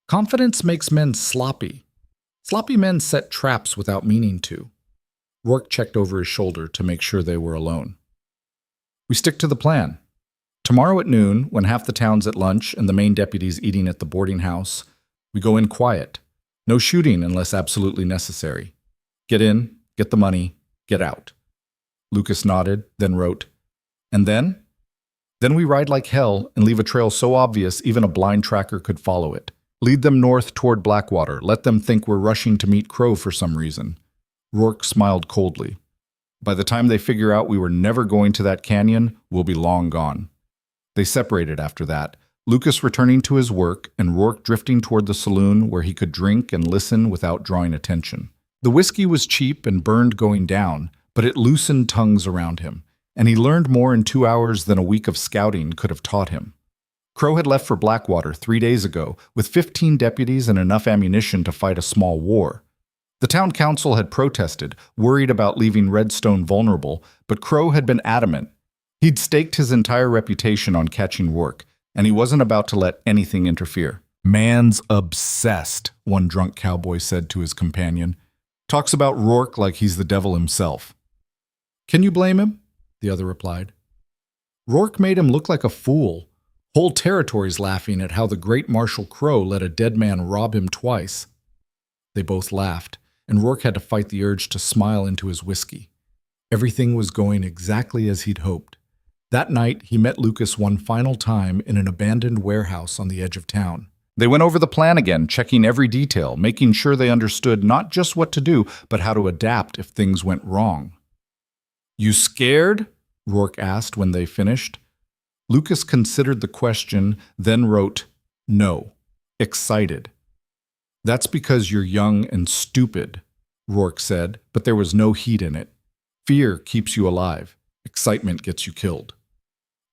confidence makes men sloppy. Sloppy men set traps without meaning to." Rourke checked over his shoulder to make sure they were alone. "We stick to the plan. Tomorrow at noon, when half the town's at lunch and the main deputy's eating at the boarding house, we go in quiet. No shooting unless absolutely necessary. Get in, get the money, get out." Lucas nodded, then wrote, "And then? Then we ride like hell and leave a trail so obvious even a blind tracker could follow it. Lead them north toward Blackwater, let them think we're rushing to meet Crowe for some reason." Rourke smiled coldly. "By the time they figure out we were never going to that canyon, we'll be long gone." They separated after that, Lucas returning to his work and Rourke drifting toward the saloon where he could drink and listen without drawing attention. The whiskey was cheap and burned going down, but it loosened tongues around him, and he learned more in 2 hours than a week of scouting could have taught him. Crowe had left for Blackwater 3 days ago with 15 deputies and enough ammunition to fight a small war. The town council had protested, worried about leaving Redstone vulnerable, but Crowe had been adamant. He'd staked his entire reputation on catching Rourke, and he wasn't about to let anything interfere. "Man's obsessed," one drunk cowboy said to his companion. "Talks about Rourke like he's the devil himself." "Can you blame him?" the other replied. "Rourke made him look like a fool. Whole territories laughing at how the great Marshal Crowe let a dead man rob him twice." They both laughed, and Rourke had to fight the urge to smile into his whiskey. Everything was going exactly as he'd hoped. That night, he met Lucas one final time in an abandoned warehouse on the edge of town. They went over the plan again, checking every detail, making sure they understood not just what to do, but how to adapt if things went wrong. "You scared?" Rourke asked when they finished. Lucas considered the question, then wrote, "No, excited." "That's because you're young and stupid," Rourke said, but there was no heat in it. "Fear keeps you alive. Excitement gets you killed."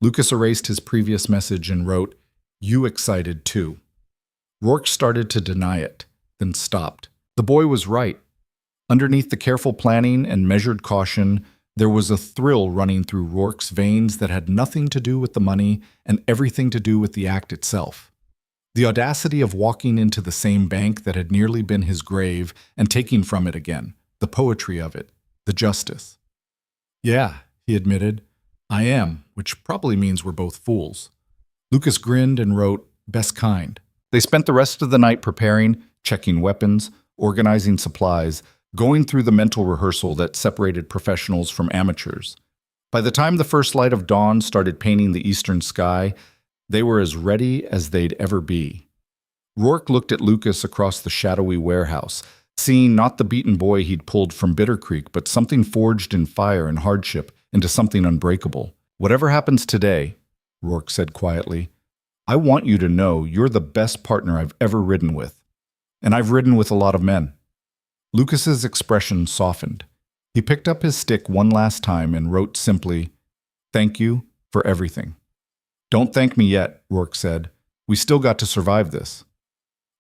Lucas erased his previous message and wrote, "You excited too." Rourke started to deny it, then stopped. The boy was right. Underneath the careful planning and measured caution, there was a thrill running through Rourke's veins that had nothing to do with the money and everything to do with the act itself. The audacity of walking into the same bank that had nearly been his grave and taking from it again, the poetry of it, the justice. "Yeah," he admitted, "I am," which probably means we're both fools. Lucas grinned and wrote, "Best kind." They spent the rest of the night preparing, checking weapons, organizing supplies, going through the mental rehearsal that separated professionals from amateurs. By the time the first light of dawn started painting the eastern sky, they were as ready as they'd ever be. Rourke looked at Lucas across the shadowy warehouse, seeing not the beaten boy he'd pulled from Bitter Creek, but something forged in fire and hardship into something unbreakable. "Whatever happens today," Rourke said quietly, "I want you to know you're the best partner I've ever ridden with. And I've ridden with a lot of men." Lucas's expression softened. He picked up his stick one last time and wrote simply, "Thank you for everything." "Don't thank me yet," Rourke said. "We still got to survive this."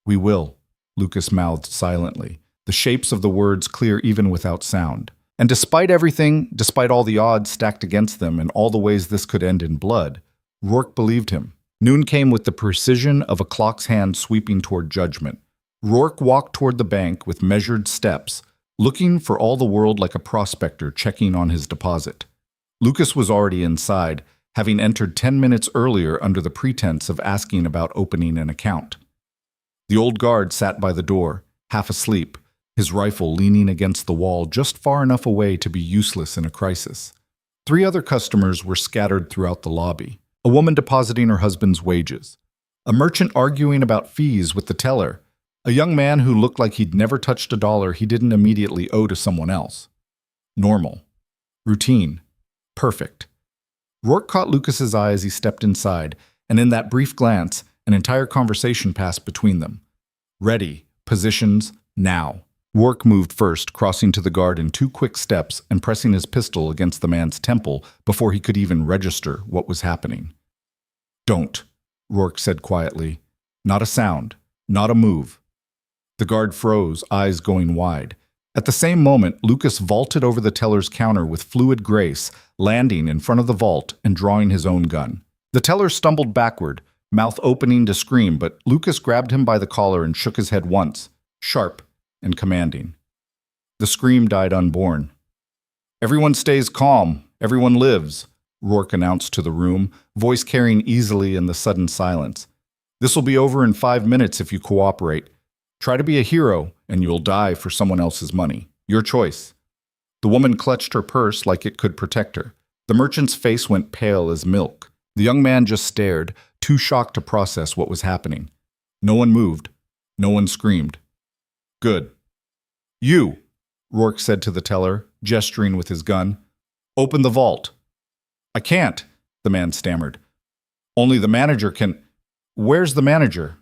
"We will," Lucas mouthed silently, the shapes of the words clear even without sound. And despite everything, despite all the odds stacked against them and all the ways this could end in blood, Rourke believed him. Noon came with the precision of a clock's hand sweeping toward judgment. Rourke walked toward the bank with measured steps, looking for all the world like a prospector checking on his deposit. Lucas was already inside, having entered 10 minutes earlier under the pretense of asking about opening an account. The old guard sat by the door, half asleep, his rifle leaning against the wall just far enough away to be useless in a crisis. 3 other customers were scattered throughout the lobby. A woman depositing her husband's wages. A merchant arguing about fees with the teller. A young man who looked like he'd never touched a dollar he didn't immediately owe to someone else. Normal. Routine. Perfect. Rourke caught Lucas's eye as he stepped inside, and in that brief glance, an entire conversation passed between them. Ready. Positions. Now. Rourke moved first, crossing to the guard in 2 quick steps and pressing his pistol against the man's temple before he could even register what was happening. "Don't," Rourke said quietly. "Not a sound. Not a move." The guard froze, eyes going wide. At the same moment, Lucas vaulted over the teller's counter with fluid grace, landing in front of the vault and drawing his own gun. The teller stumbled backward, mouth opening to scream, but Lucas grabbed him by the collar and shook his head once, sharp and commanding. The scream died unborn. "Everyone stays calm. Everyone lives," Rourke announced to the room, voice carrying easily in the sudden silence. "This'll be over in 5 minutes if you cooperate. Try to be a hero, and you'll die for someone else's money. Your choice." The woman clutched her purse like it could protect her. The merchant's face went pale as milk. The young man just stared, too shocked to process what was happening. No one moved. No one screamed. "Good. You," Rourke said to the teller, gesturing with his gun. "Open the vault." "I can't," the man stammered. "Only the manager can—" "Where's the manager?"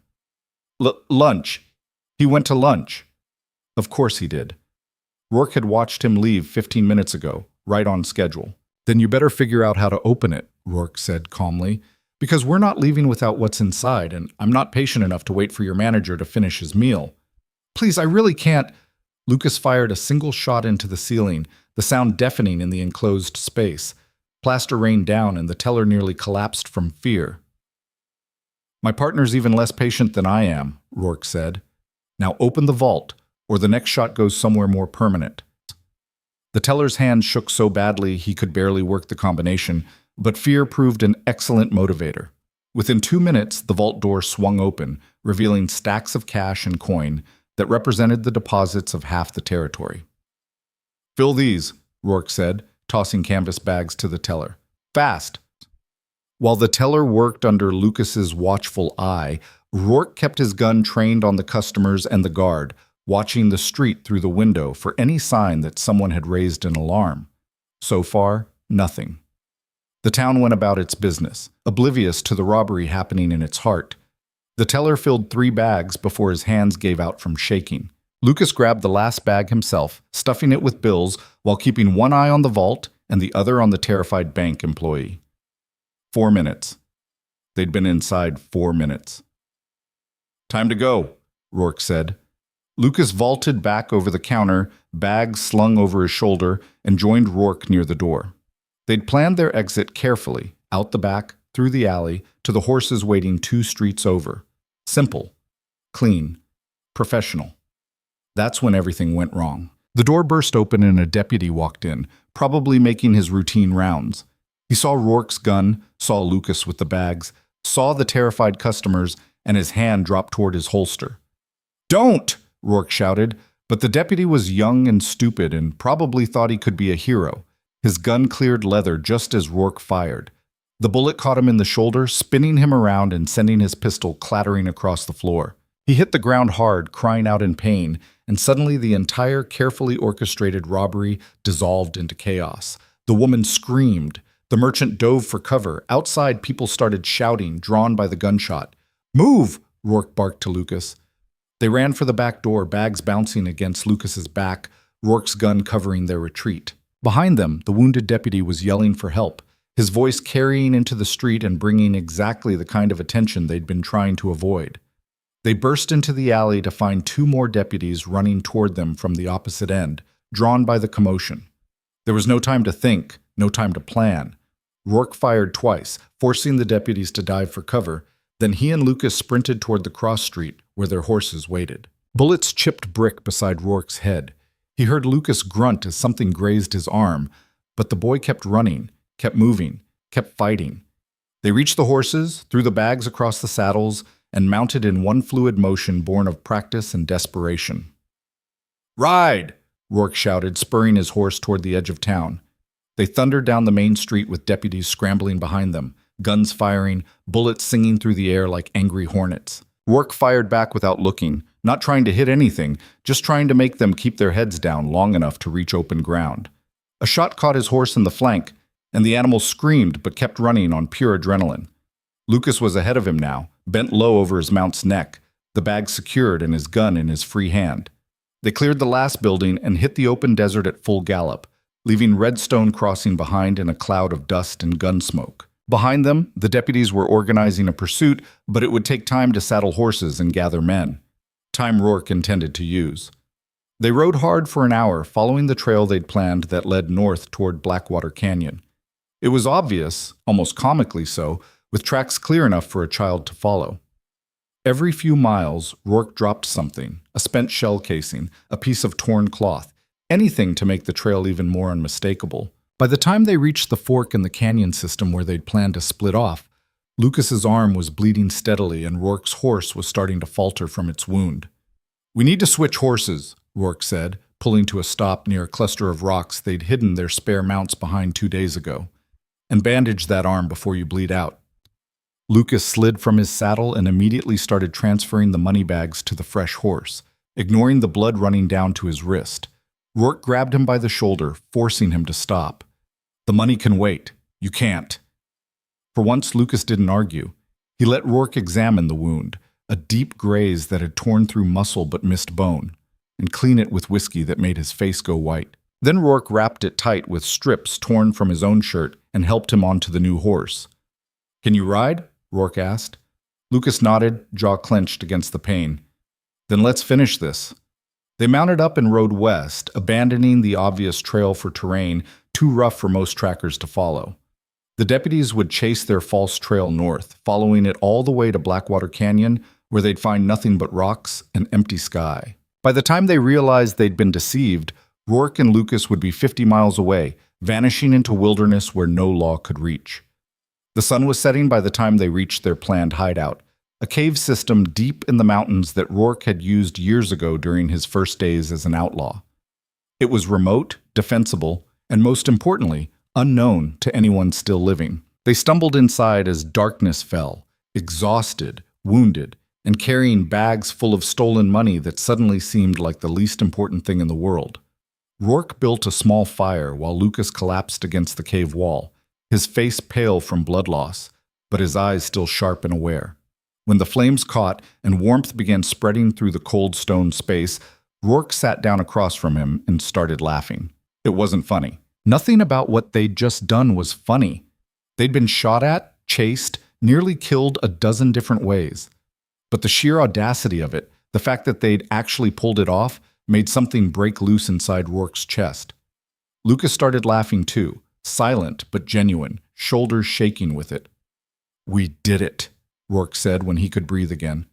Lunch. He went to lunch." Of course he did. Rourke had watched him leave 15 minutes ago, right on schedule. "Then you better figure out how to open it," Rourke said calmly, "because we're not leaving without what's inside, and I'm not patient enough to wait for your manager to finish his meal." "Please, I really can't." Lucas fired a single shot into the ceiling, the sound deafening in the enclosed space. Plaster rained down, and the teller nearly collapsed from fear. My partner's even less patient than I am, Rourke said. Now open the vault, or the next shot goes somewhere more permanent. The teller's hand shook so badly he could barely work the combination, but fear proved an excellent motivator. Within 2 minutes, the vault door swung open, revealing stacks of cash and coin that represented the deposits of half the territory. Fill these, Rourke said, tossing canvas bags to the teller. Fast! While the teller worked under Lucas's watchful eye, Rourke kept his gun trained on the customers and the guard, watching the street through the window for any sign that someone had raised an alarm. So far, nothing. The town went about its business, oblivious to the robbery happening in its heart. The teller filled 3 bags before his hands gave out from shaking. Lucas grabbed the last bag himself, stuffing it with bills while keeping one eye on the vault and the other on the terrified bank employee. 4 minutes. They'd been inside 4 minutes. Time to go, Rourke said. Lucas vaulted back over the counter, bags slung over his shoulder, and joined Rourke near the door. They'd planned their exit carefully, out the back, through the alley, to the horses waiting 2 streets over. Simple, clean, professional. That's when everything went wrong. The door burst open and a deputy walked in, probably making his routine rounds. He saw Rourke's gun, saw Lucas with the bags, saw the terrified customers, and his hand dropped toward his holster. "Don't!" Rourke shouted, but the deputy was young and stupid and probably thought he could be a hero. His gun cleared leather just as Rourke fired. The bullet caught him in the shoulder, spinning him around and sending his pistol clattering across the floor. He hit the ground hard, crying out in pain, and suddenly the entire carefully orchestrated robbery dissolved into chaos. The woman screamed. The merchant dove for cover. Outside, people started shouting, drawn by the gunshot. "Move!" Rourke barked to Lucas. They ran for the back door, bags bouncing against Lucas's back, Rourke's gun covering their retreat. Behind them, the wounded deputy was yelling for help, his voice carrying into the street and bringing exactly the kind of attention they'd been trying to avoid. They burst into the alley to find 2 more deputies running toward them from the opposite end, drawn by the commotion. There was no time to think, no time to plan. Rourke fired twice, forcing the deputies to dive for cover. Then he and Lucas sprinted toward the cross street, where their horses waited. Bullets chipped brick beside Rourke's head. He heard Lucas grunt as something grazed his arm, but the boy kept running, kept moving, kept fighting. They reached the horses, threw the bags across the saddles, and mounted in one fluid motion born of practice and desperation. "Ride!" Rourke shouted, spurring his horse toward the edge of town. They thundered down the main street with deputies scrambling behind them, guns firing, bullets singing through the air like angry hornets. Rourke fired back without looking, not trying to hit anything, just trying to make them keep their heads down long enough to reach open ground. A shot caught his horse in the flank, and the animal screamed but kept running on pure adrenaline. Lucas was ahead of him now, bent low over his mount's neck, the bag secured and his gun in his free hand. They cleared the last building and hit the open desert at full gallop, leaving Redstone Crossing behind in a cloud of dust and gun smoke. Behind them, the deputies were organizing a pursuit, but it would take time to saddle horses and gather men. Time Rourke intended to use. They rode hard for an hour, following the trail they'd planned that led north toward Blackwater Canyon. It was obvious, almost comically so, with tracks clear enough for a child to follow. Every few miles, Rourke dropped something, a spent shell casing, a piece of torn cloth, anything to make the trail even more unmistakable. By the time they reached the fork in the canyon system where they'd planned to split off, Lucas's arm was bleeding steadily and Rourke's horse was starting to falter from its wound. "We need to switch horses," Rourke said, pulling to a stop near a cluster of rocks they'd hidden their spare mounts behind 2 days ago. "And bandage that arm before you bleed out." Lucas slid from his saddle and immediately started transferring the money bags to the fresh horse, ignoring the blood running down to his wrist. Rourke grabbed him by the shoulder, forcing him to stop. "The money can wait. You can't." For once, Lucas didn't argue. He let Rourke examine the wound, a deep graze that had torn through muscle but missed bone, and clean it with whiskey that made his face go white. Then Rourke wrapped it tight with strips torn from his own shirt and helped him onto the new horse. "Can you ride?" Rourke asked. Lucas nodded, jaw clenched against the pain. "Then let's finish this." They mounted up and rode west, abandoning the obvious trail for terrain too rough for most trackers to follow. The deputies would chase their false trail north, following it all the way to Blackwater Canyon, where they'd find nothing but rocks and empty sky. By the time they realized they'd been deceived, Rourke and Lucas would be 50 miles away, vanishing into wilderness where no law could reach. The sun was setting by the time they reached their planned hideout, a cave system deep in the mountains that Rourke had used years ago during his first days as an outlaw. It was remote, defensible, and most importantly, unknown to anyone still living. They stumbled inside as darkness fell, exhausted, wounded, and carrying bags full of stolen money that suddenly seemed like the least important thing in the world. Rourke built a small fire while Lucas collapsed against the cave wall, his face pale from blood loss, but his eyes still sharp and aware. When the flames caught and warmth began spreading through the cold stone space, Rourke sat down across from him and started laughing. It wasn't funny. Nothing about what they'd just done was funny. They'd been shot at, chased, nearly killed a dozen different ways. But the sheer audacity of it, the fact that they'd actually pulled it off, made something break loose inside Rourke's chest. Lucas started laughing too, silent but genuine, shoulders shaking with it. "We did it," Rourke said when he could breathe again.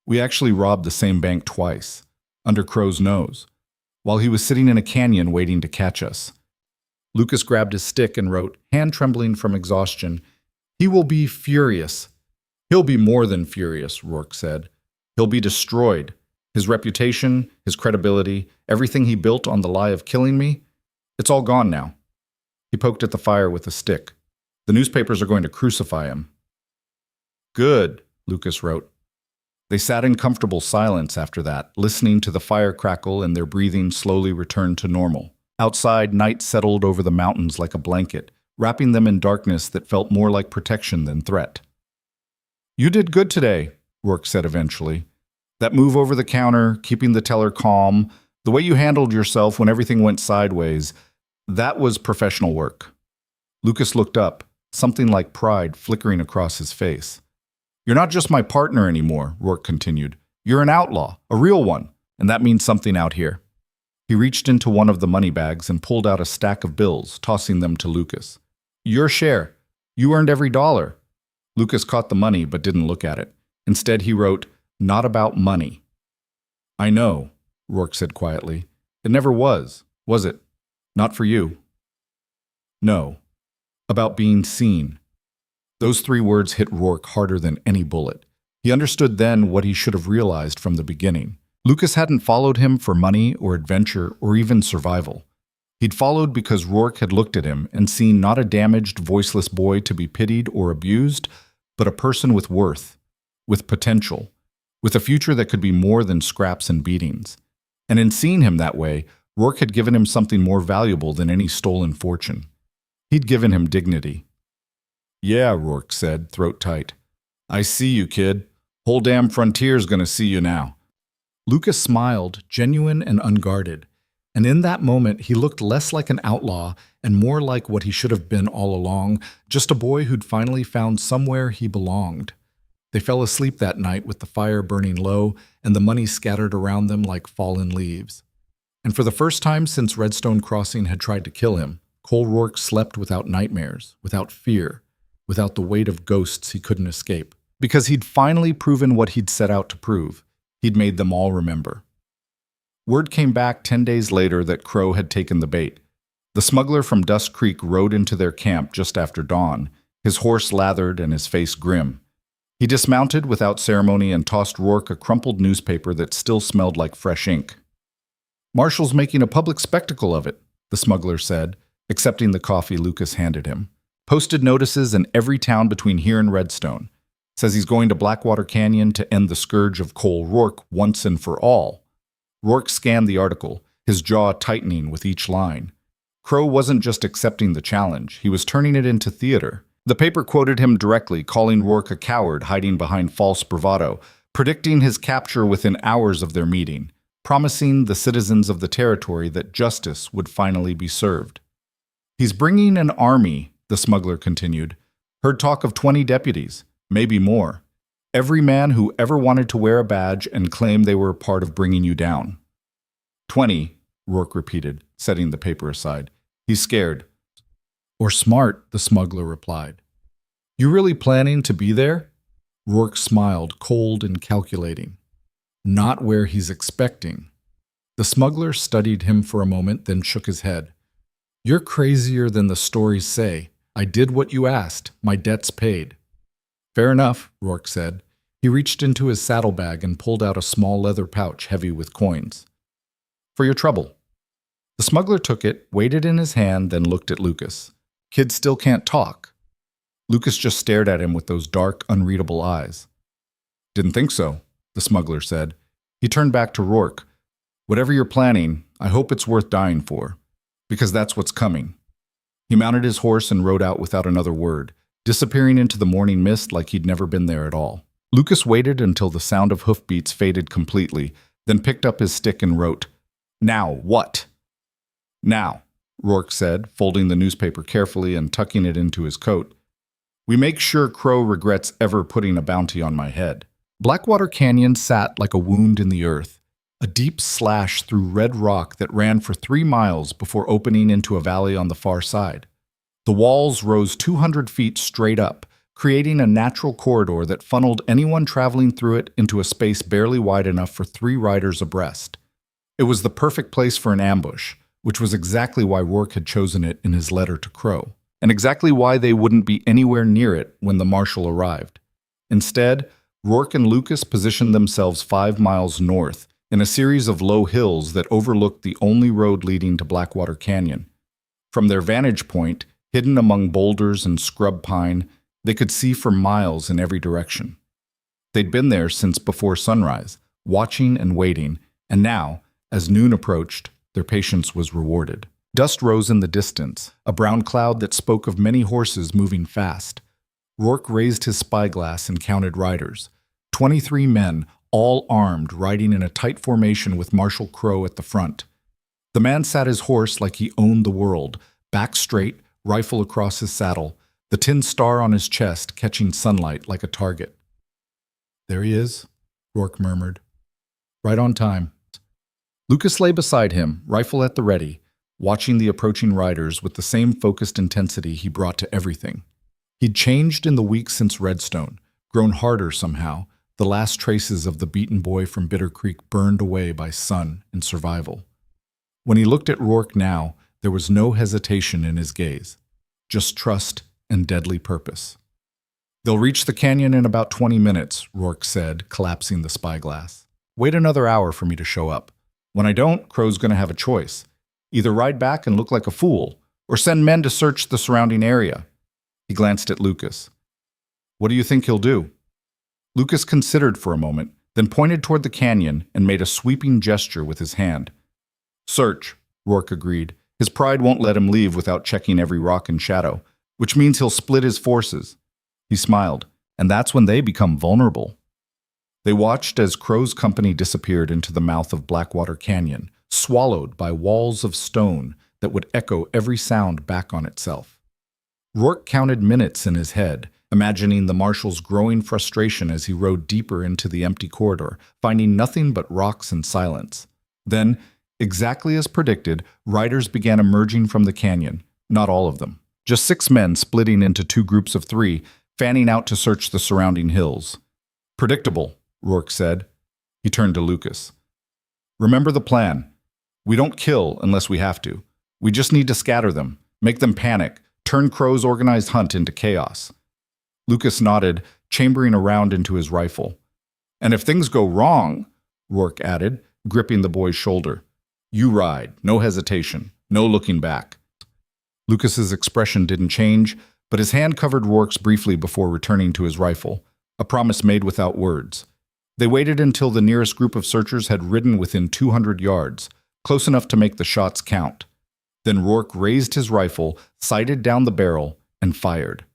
"We actually robbed the same bank twice, under Crowe's nose, while he was sitting in a canyon waiting to catch us." Lucas grabbed his stick and wrote, hand trembling from exhaustion, "He will be furious." "He'll be more than furious," Rourke said. "He'll be destroyed. His reputation, his credibility, everything he built on the lie of killing me, it's all gone now." He poked at the fire with a stick. "The newspapers are going to crucify him." "Good," Lucas wrote. They sat in comfortable silence after that, listening to the fire crackle, and their breathing slowly returned to normal. Outside, night settled over the mountains like a blanket, wrapping them in darkness that felt more like protection than threat. "You did good today," Rourke said eventually. "That move over the counter, keeping the teller calm, the way you handled yourself when everything went sideways, that was professional work." Lucas looked up, something like pride flickering across his face. "You're not just my partner anymore," Rourke continued. "You're an outlaw, a real one, and that means something out here." He reached into one of the money bags and pulled out a stack of bills, tossing them to Lucas. "Your share. You earned every dollar." Lucas caught the money but didn't look at it. Instead, he wrote, "Not about money." "I know," Rourke said quietly. "It never was it? Not for you." "No. About being seen." Those 3 words hit Rourke harder than any bullet. He understood then what he should have realized from the beginning. Lucas hadn't followed him for money or adventure or even survival. He'd followed because Rourke had looked at him and seen not a damaged, voiceless boy to be pitied or abused, but a person with worth, with potential, with a future that could be more than scraps and beatings. And in seeing him that way, Rourke had given him something more valuable than any stolen fortune. He'd given him dignity. "Yeah," Rourke said, throat tight. "I see you, kid. Whole damn frontier's gonna see you now." Lucas smiled, genuine and unguarded. And in that moment, he looked less like an outlaw and more like what he should have been all along, just a boy who'd finally found somewhere he belonged. They fell asleep that night with the fire burning low and the money scattered around them like fallen leaves. And for the first time since Redstone Crossing had tried to kill him, Cole Rourke slept without nightmares, without fear, without the weight of ghosts he couldn't escape. Because he'd finally proven what he'd set out to prove. He'd made them all remember. Word came back 10 days later that Crowe had taken the bait. The smuggler from Dust Creek rode into their camp just after dawn, his horse lathered and his face grim. He dismounted without ceremony and tossed Rourke a crumpled newspaper that still smelled like fresh ink. "Marshal's making a public spectacle of it," the smuggler said, accepting the coffee Lucas handed him. "Posted notices in every town between here and Redstone. Says he's going to Blackwater Canyon to end the scourge of Cole Rourke once and for all." Rourke scanned the article, his jaw tightening with each line. Crowe wasn't just accepting the challenge, he was turning it into theater. The paper quoted him directly, calling Rourke a coward hiding behind false bravado, predicting his capture within hours of their meeting, promising the citizens of the territory that justice would finally be served. "He's bringing an army," the smuggler continued. "Heard talk of 20 deputies. Maybe more. Every man who ever wanted to wear a badge and claim they were part of bringing you down." 20, Rourke repeated, setting the paper aside. "He's scared." Or smart, the smuggler replied. You really planning to be there? Rourke smiled, cold and calculating. Not where he's expecting. The smuggler studied him for a moment, then shook his head. You're crazier than the stories say. I did what you asked. My debt's paid. Fair enough, Rourke said. He reached into his saddlebag and pulled out a small leather pouch heavy with coins. For your trouble. The smuggler took it, weighed it in his hand, then looked at Lucas. Kid still can't talk. Lucas just stared at him with those dark, unreadable eyes. Didn't think so, the smuggler said. He turned back to Rourke. Whatever you're planning, I hope it's worth dying for, because that's what's coming. He mounted his horse and rode out without another word, disappearing into the morning mist like he'd never been there at all. Lucas waited until the sound of hoofbeats faded completely, then picked up his stick and wrote, Now what? Now, Rourke said, folding the newspaper carefully and tucking it into his coat. We make sure Crowe regrets ever putting a bounty on my head. Blackwater Canyon sat like a wound in the earth, a deep slash through red rock that ran for 3 miles before opening into a valley on the far side. The walls rose 200 feet straight up, creating a natural corridor that funneled anyone traveling through it into a space barely wide enough for 3 riders abreast. It was the perfect place for an ambush, which was exactly why Rourke had chosen it in his letter to Crowe, and exactly why they wouldn't be anywhere near it when the marshal arrived. Instead, Rourke and Lucas positioned themselves 5 miles north, in a series of low hills that overlooked the only road leading to Blackwater Canyon. From their vantage point, hidden among boulders and scrub pine, they could see for miles in every direction. They'd been there since before sunrise, watching and waiting, and now, as noon approached, their patience was rewarded. Dust rose in the distance, a brown cloud that spoke of many horses moving fast. Rourke raised his spyglass and counted riders. 23 men, all armed, riding in a tight formation with Marshal Crowe at the front. The man sat his horse like he owned the world, back straight, rifle across his saddle, the tin star on his chest catching sunlight like a target. There he is, Rourke murmured. Right on time. Lucas lay beside him, rifle at the ready, watching the approaching riders with the same focused intensity he brought to everything. He'd changed in the weeks since Redstone, grown harder somehow, the last traces of the beaten boy from Bitter Creek burned away by sun and survival. When he looked at Rourke now, there was no hesitation in his gaze, just trust and deadly purpose. They'll reach the canyon in about 20 minutes, Rourke said, collapsing the spyglass. Wait another hour for me to show up. When I don't, Crowe's going to have a choice. Either ride back and look like a fool, or send men to search the surrounding area. He glanced at Lucas. What do you think he'll do? Lucas considered for a moment, then pointed toward the canyon and made a sweeping gesture with his hand. Search, Rourke agreed. His pride won't let him leave without checking every rock and shadow, which means he'll split his forces. He smiled, and that's when they become vulnerable. They watched as Crowe's company disappeared into the mouth of Blackwater Canyon, swallowed by walls of stone that would echo every sound back on itself. Rourke counted minutes in his head, imagining the marshal's growing frustration as he rode deeper into the empty corridor, finding nothing but rocks and silence. Then, exactly as predicted, riders began emerging from the canyon, not all of them. Just 6 men splitting into 2 groups of 3, fanning out to search the surrounding hills. Predictable, Rourke said. He turned to Lucas. Remember the plan. We don't kill unless we have to. We just need to scatter them, make them panic, turn Crowe's organized hunt into chaos. Lucas nodded, chambering around into his rifle. And if things go wrong, Rourke added, gripping the boy's shoulder, you ride, no hesitation, no looking back. Lucas's expression didn't change, but his hand covered Rourke's briefly before returning to his rifle, a promise made without words. They waited until the nearest group of searchers had ridden within 200 yards, close enough to make the shots count. Then Rourke raised his rifle, sighted down the barrel, and fired.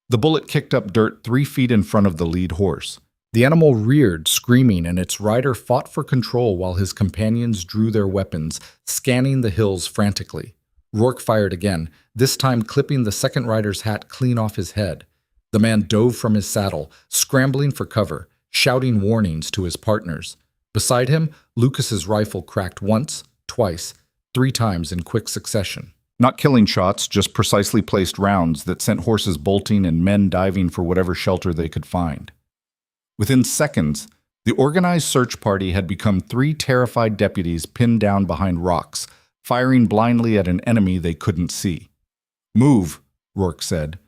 The bullet kicked up dirt 3 feet in front of the lead horse. The animal reared, screaming, and its rider fought for control while his companions drew their weapons, scanning the hills frantically. Rourke fired again, this time clipping the second rider's hat clean off his head. The man dove from his saddle, scrambling for cover, shouting warnings to his partners. Beside him, Lucas's rifle cracked once, twice, 3 times in quick succession. Not killing shots, just precisely placed rounds that sent horses bolting and men diving for whatever shelter they could find. Within seconds, the organized search party had become 3 terrified deputies pinned down behind rocks, firing blindly at an enemy they couldn't see. "Move," Rourke said.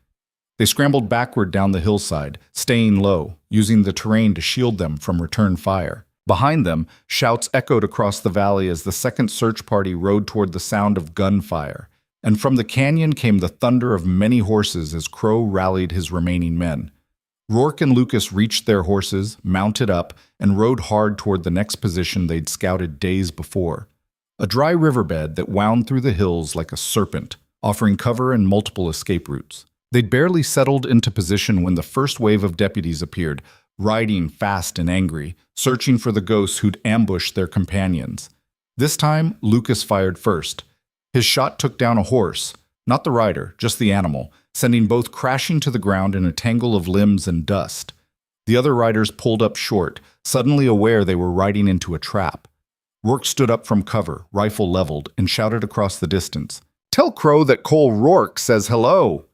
They scrambled backward down the hillside, staying low, using the terrain to shield them from return fire. Behind them, shouts echoed across the valley as the second search party rode toward the sound of gunfire, and from the canyon came the thunder of many horses as Crowe rallied his remaining men. Rourke and Lucas reached their horses, mounted up, and rode hard toward the next position they'd scouted days before. A dry riverbed that wound through the hills like a serpent, offering cover and multiple escape routes. They'd barely settled into position when the first wave of deputies appeared, riding fast and angry, searching for the ghosts who'd ambushed their companions. This time, Lucas fired first. His shot took down a horse, not the rider, just the animal, sending both crashing to the ground in a tangle of limbs and dust. The other riders pulled up short, suddenly aware they were riding into a trap. Rourke stood up from cover, rifle leveled, and shouted across the distance, "Tell Crowe that Cole Rourke says hello!"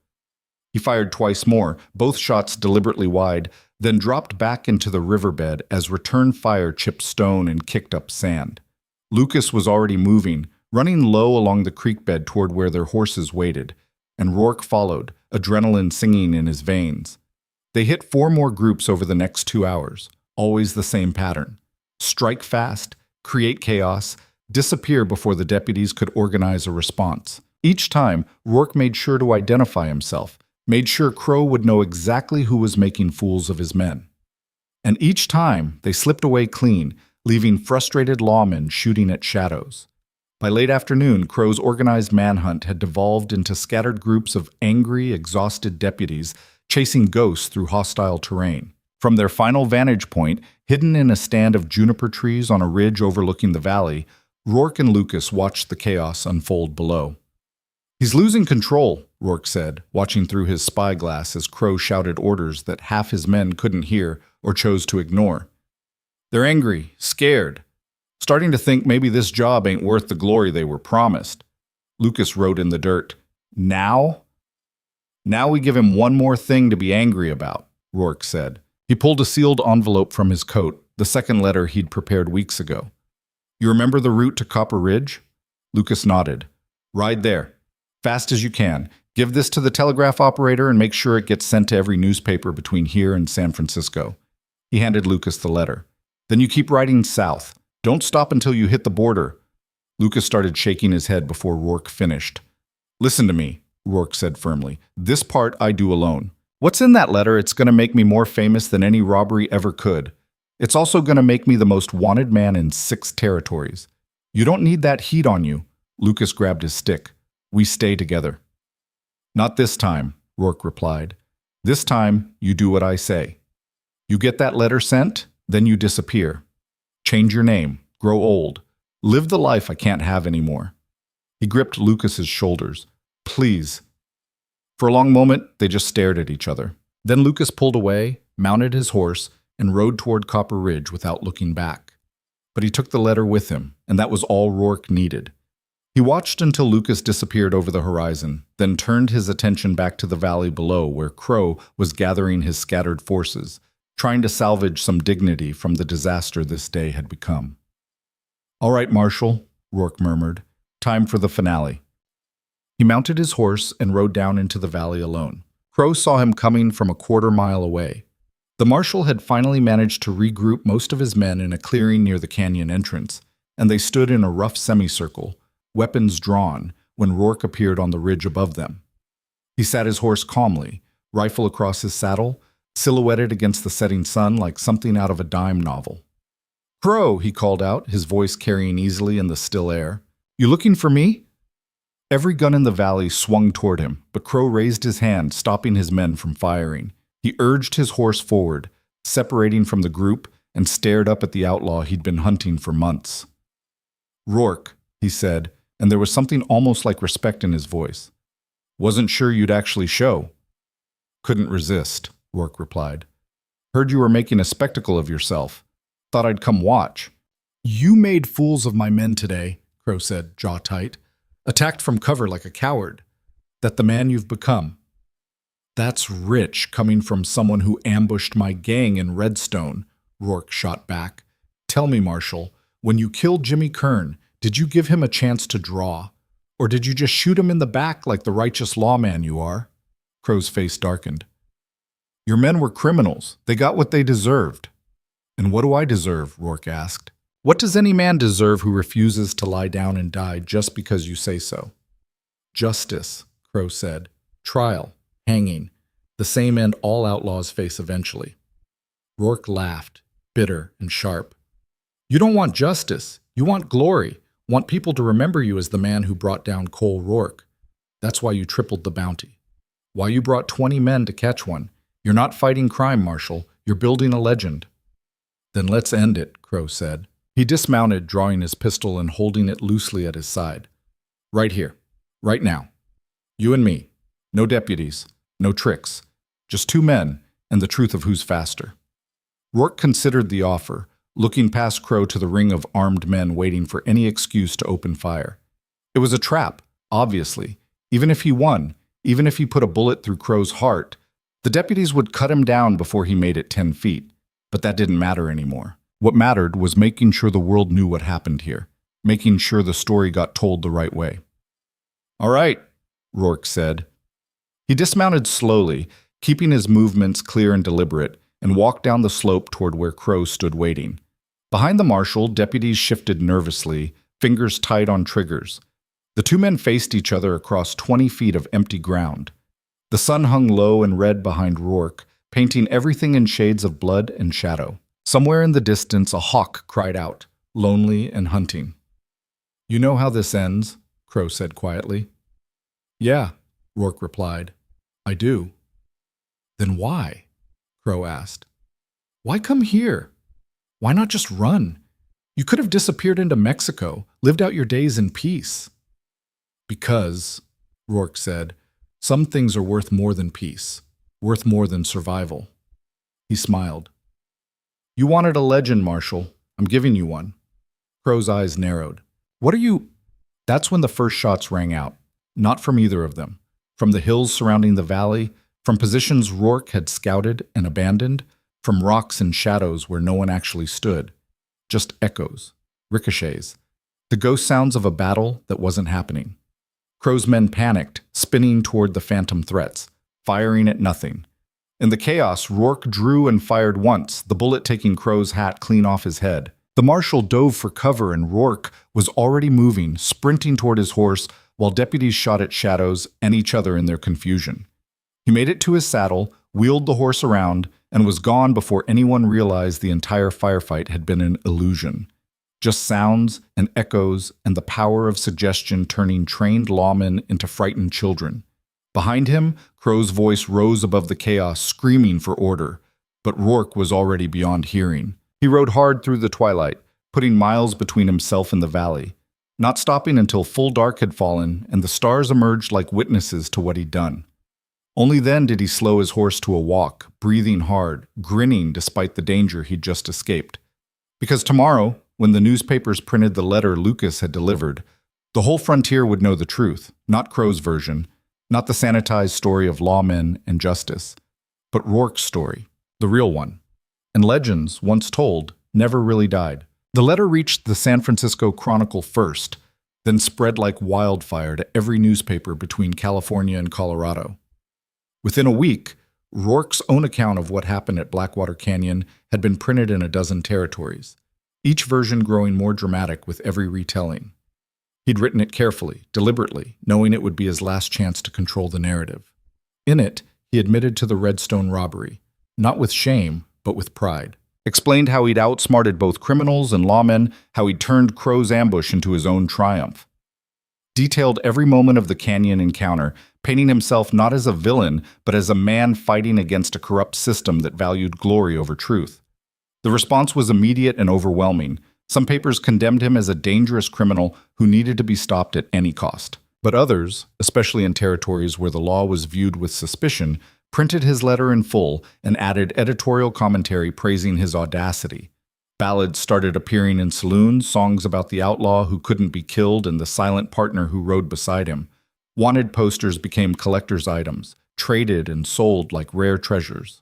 He fired twice more, both shots deliberately wide, then dropped back into the riverbed as return fire chipped stone and kicked up sand. Lucas was already moving, running low along the creek bed toward where their horses waited, and Rourke followed, adrenaline singing in his veins. They hit 4 more groups over the next 2 hours, always the same pattern. Strike fast, create chaos, disappear before the deputies could organize a response. Each time, Rourke made sure to identify himself, made sure Crowe would know exactly who was making fools of his men. And each time, they slipped away clean, leaving frustrated lawmen shooting at shadows. By late afternoon, Crowe's organized manhunt had devolved into scattered groups of angry, exhausted deputies chasing ghosts through hostile terrain. From their final vantage point, hidden in a stand of juniper trees on a ridge overlooking the valley, Rourke and Lucas watched the chaos unfold below. "He's losing control," Rourke said, watching through his spyglass as Crowe shouted orders that half his men couldn't hear or chose to ignore. "They're angry, scared, starting to think maybe this job ain't worth the glory they were promised." Lucas wrote in the dirt, "Now? Now we give him one more thing to be angry about," Rourke said. He pulled a sealed envelope from his coat, the second letter he'd prepared weeks ago. "You remember the route to Copper Ridge?" Lucas nodded. "Ride there. Fast as you can. Give this to the telegraph operator and make sure it gets sent to every newspaper between here and San Francisco." He handed Lucas the letter. "Then you keep riding south. Don't stop until you hit the border." Lucas started shaking his head before Rourke finished. "Listen to me," Rourke said firmly. "This part I do alone. What's in that letter? It's going to make me more famous than any robbery ever could. It's also going to make me the most wanted man in 6 territories. You don't need that heat on you." Lucas grabbed his stick. "We stay together." "Not this time," Rourke replied. "This time, you do what I say. You get that letter sent, then you disappear. Change your name, grow old, live the life I can't have anymore." He gripped Lucas's shoulders. "Please." For a long moment, they just stared at each other. Then Lucas pulled away, mounted his horse, and rode toward Copper Ridge without looking back. But he took the letter with him, and that was all Rourke needed. He watched until Lucas disappeared over the horizon, then turned his attention back to the valley below where Crowe was gathering his scattered forces, trying to salvage some dignity from the disaster this day had become. "All right, Marshal," Rourke murmured. "Time for the finale." He mounted his horse and rode down into the valley alone. Crowe saw him coming from a quarter-mile away. The Marshal had finally managed to regroup most of his men in a clearing near the canyon entrance, and they stood in a rough semicircle, weapons drawn, when Rourke appeared on the ridge above them. He sat his horse calmly, rifle across his saddle, silhouetted against the setting sun like something out of a dime novel. "Crowe," he called out, his voice carrying easily in the still air. "You looking for me?" Every gun in the valley swung toward him, but Crowe raised his hand, stopping his men from firing. He urged his horse forward, separating from the group, and stared up at the outlaw he'd been hunting for months. "Rourke," he said, and there was something almost like respect in his voice. "Wasn't sure you'd actually show." "Couldn't resist," Rourke replied. "Heard you were making a spectacle of yourself. Thought I'd come watch." "You made fools of my men today," Crowe said, jaw tight. Attacked from cover like a coward. That the man you've become. That's rich coming from someone who ambushed my gang in Redstone, Rourke shot back. Tell me, Marshal, when you killed Jimmy Kern, did you give him a chance to draw? Or did you just shoot him in the back like the righteous lawman you are? Crowe's face darkened. Your men were criminals. They got what they deserved. And what do I deserve? Rourke asked. What does any man deserve who refuses to lie down and die just because you say so? Justice, Crowe said. Trial, hanging, the same end all outlaws face eventually. Rourke laughed, bitter and sharp. You don't want justice. You want glory. Want people to remember you as the man who brought down Cole Rourke. That's why you tripled the bounty. Why you brought 20 men to catch one. You're not fighting crime, Marshal. You're building a legend. Then let's end it, Crowe said. He dismounted, drawing his pistol and holding it loosely at his side. Right here. Right now. You and me. No deputies. No tricks. Just 2 men and the truth of who's faster. Rourke considered the offer, looking past Crowe to the ring of armed men waiting for any excuse to open fire. It was a trap, obviously. Even if he won, even if he put a bullet through Crowe's heart, the deputies would cut him down before he made it 10 feet. But that didn't matter anymore. What mattered was making sure the world knew what happened here, making sure the story got told the right way. All right, Rourke said. He dismounted slowly, keeping his movements clear and deliberate, and walked down the slope toward where Crowe stood waiting. Behind the marshal, deputies shifted nervously, fingers tight on triggers. The 2 men faced each other across 20 feet of empty ground. The sun hung low and red behind Rourke, painting everything in shades of blood and shadow. Somewhere in the distance, a hawk cried out, lonely and hunting. You know how this ends, Crowe said quietly. Yeah, Rourke replied. I do. Then why? Crowe asked. Why come here? Why not just run? You could have disappeared into Mexico, lived out your days in peace. Because, Rourke said, some things are worth more than peace, worth more than survival. He smiled. You wanted a legend, Marshal. I'm giving you one. Crowe's eyes narrowed. What are you? That's when the first shots rang out. Not from either of them. From the hills surrounding the valley, from positions Rourke had scouted and abandoned, from rocks and shadows where no one actually stood. Just echoes, ricochets, the ghost sounds of a battle that wasn't happening. Crowe's men panicked, spinning toward the phantom threats, firing at nothing. In the chaos, Rourke drew and fired once, the bullet taking Crowe's hat clean off his head. The marshal dove for cover and Rourke was already moving, sprinting toward his horse, while deputies shot at shadows and each other in their confusion. He made it to his saddle, wheeled the horse around, and was gone before anyone realized the entire firefight had been an illusion. Just sounds and echoes and the power of suggestion turning trained lawmen into frightened children. Behind him, Crowe's voice rose above the chaos, screaming for order. But Rourke was already beyond hearing. He rode hard through the twilight, putting miles between himself and the valley, not stopping until full dark had fallen and the stars emerged like witnesses to what he'd done. Only then did he slow his horse to a walk, breathing hard, grinning despite the danger he'd just escaped. Because tomorrow, when the newspapers printed the letter Lucas had delivered, the whole frontier would know the truth, not Crowe's version, not the sanitized story of lawmen and justice, but Rourke's story, the real one. And legends, once told, never really died. The letter reached the San Francisco Chronicle first, then spread like wildfire to every newspaper between California and Colorado. Within a week, Rourke's own account of what happened at Blackwater Canyon had been printed in a dozen territories, each version growing more dramatic with every retelling. He'd written it carefully, deliberately, knowing it would be his last chance to control the narrative. In it, he admitted to the Redstone robbery, not with shame, but with pride. Explained how he'd outsmarted both criminals and lawmen, how he'd turned Crowe's ambush into his own triumph. Detailed every moment of the canyon encounter, painting himself not as a villain, but as a man fighting against a corrupt system that valued glory over truth. The response was immediate and overwhelming. Some papers condemned him as a dangerous criminal who needed to be stopped at any cost. But others, especially in territories where the law was viewed with suspicion, printed his letter in full and added editorial commentary praising his audacity. Ballads started appearing in saloons, songs about the outlaw who couldn't be killed and the silent partner who rode beside him. Wanted posters became collector's items, traded and sold like rare treasures.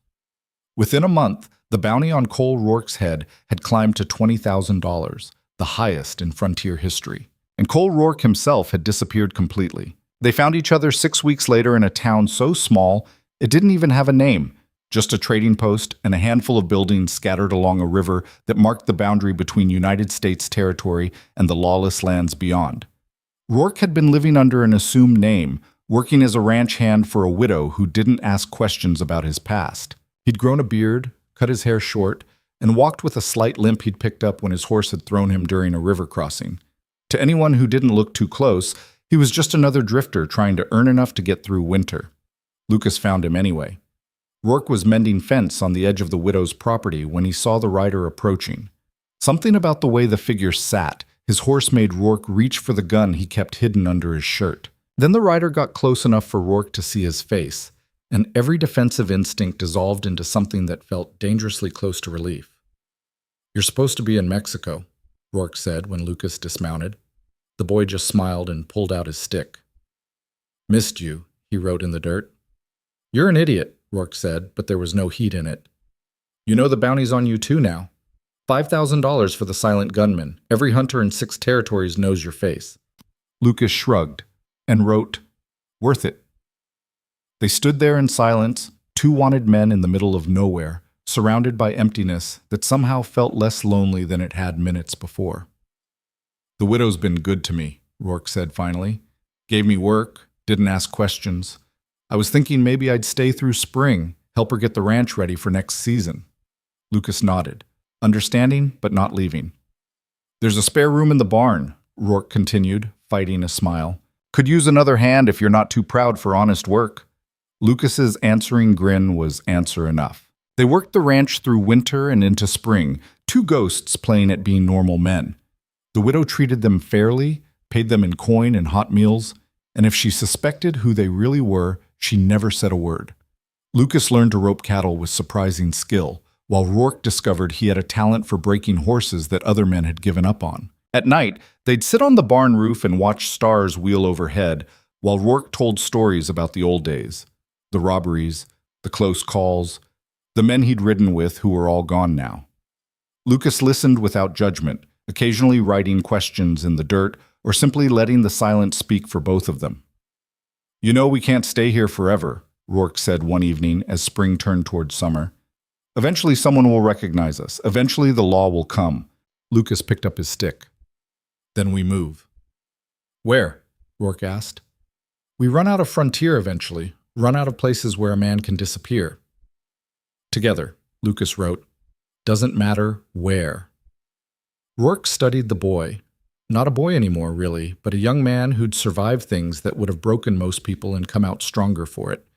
Within a month, the bounty on Cole Rourke's head had climbed to $20,000, the highest in frontier history. And Cole Rourke himself had disappeared completely. They found each other 6 weeks later in a town so small it didn't even have a name, just a trading post and a handful of buildings scattered along a river that marked the boundary between United States territory and the lawless lands beyond. Rourke had been living under an assumed name, working as a ranch hand for a widow who didn't ask questions about his past. He'd grown a beard, cut his hair short, and walked with a slight limp he'd picked up when his horse had thrown him during a river crossing. To anyone who didn't look too close, he was just another drifter trying to earn enough to get through winter. Lucas found him anyway. Rourke was mending fence on the edge of the widow's property when he saw the rider approaching. Something about the way the figure sat, his horse made Rourke reach for the gun he kept hidden under his shirt. Then the rider got close enough for Rourke to see his face, and every defensive instinct dissolved into something that felt dangerously close to relief. "You're supposed to be in Mexico," Rourke said when Lucas dismounted. The boy just smiled and pulled out his stick. "Missed you," he wrote in the dirt. "You're an idiot," Rourke said, but there was no heat in it. "You know the bounty's on you too now. $5,000 for the silent gunman. Every hunter in 6 territories knows your face." Lucas shrugged and wrote, "Worth it." They stood there in silence, 2 wanted men in the middle of nowhere, surrounded by emptiness that somehow felt less lonely than it had minutes before. "The widow's been good to me," Rourke said finally. "Gave me work, didn't ask questions. I was thinking maybe I'd stay through spring, help her get the ranch ready for next season." Lucas nodded, understanding but not leaving. "There's a spare room in the barn," Rourke continued, fighting a smile. "Could use another hand if you're not too proud for honest work." Lucas's answering grin was answer enough. They worked the ranch through winter and into spring, 2 ghosts playing at being normal men. The widow treated them fairly, paid them in coin and hot meals, and if she suspected who they really were, she never said a word. Lucas learned to rope cattle with surprising skill, while Rourke discovered he had a talent for breaking horses that other men had given up on. At night, they'd sit on the barn roof and watch stars wheel overhead, while Rourke told stories about the old days, the robberies, the close calls, the men he'd ridden with who were all gone now. Lucas listened without judgment, occasionally writing questions in the dirt or simply letting the silence speak for both of them. "You know we can't stay here forever," Rourke said one evening as spring turned toward summer. "Eventually someone will recognize us. Eventually the law will come." Lucas picked up his stick. "Then we move." "Where?" Rourke asked. "We run out of frontier eventually, run out of places where a man can disappear." "Together," Lucas wrote. "Doesn't matter where." Rourke studied the boy. Not a boy anymore, really, but a young man who'd survived things that would have broken most people and come out stronger for it.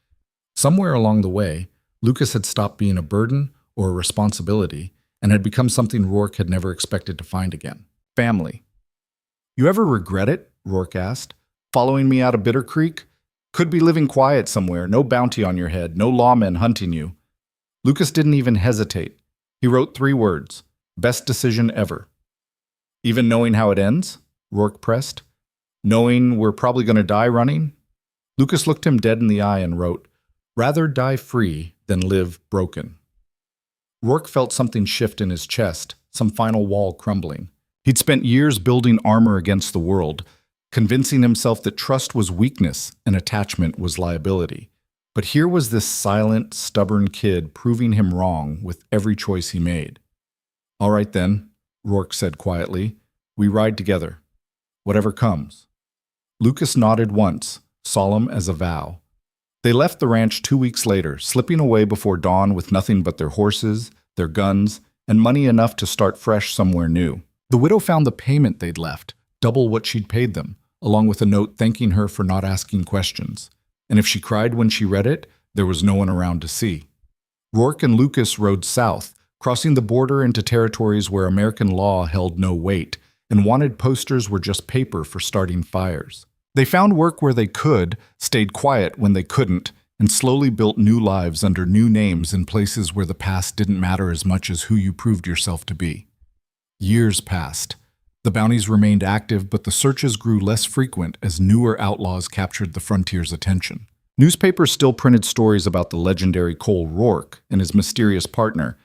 Somewhere along the way, Lucas had stopped being a burden or a responsibility and had become something Rourke had never expected to find again. Family. "You ever regret it?" Rourke asked. "Following me out of Bitter Creek? Could be living quiet somewhere, no bounty on your head, no lawmen hunting you." Lucas didn't even hesitate. He wrote 3 words, "Best decision ever." "Even knowing how it ends?" Rourke pressed. "Knowing we're probably going to die running?" Lucas looked him dead in the eye and wrote, "Rather die free than live broken." Rourke felt something shift in his chest, some final wall crumbling. He'd spent years building armor against the world, convincing himself that trust was weakness and attachment was liability. But here was this silent, stubborn kid proving him wrong with every choice he made. "All right then," Rourke said quietly. "We ride together. Whatever comes." Lucas nodded once, solemn as a vow. They left the ranch 2 weeks later, slipping away before dawn with nothing but their horses, their guns, and money enough to start fresh somewhere new. The widow found the payment they'd left, double what she'd paid them, along with a note thanking her for not asking questions. And if she cried when she read it, there was no one around to see. Rourke and Lucas rode south, crossing the border into territories where American law held no weight, and wanted posters were just paper for starting fires. They found work where they could, stayed quiet when they couldn't, and slowly built new lives under new names in places where the past didn't matter as much as who you proved yourself to be. Years passed. The bounties remained active, but the searches grew less frequent as newer outlaws captured the frontier's attention. Newspapers still printed stories about the legendary Cole Rourke and his mysterious partner,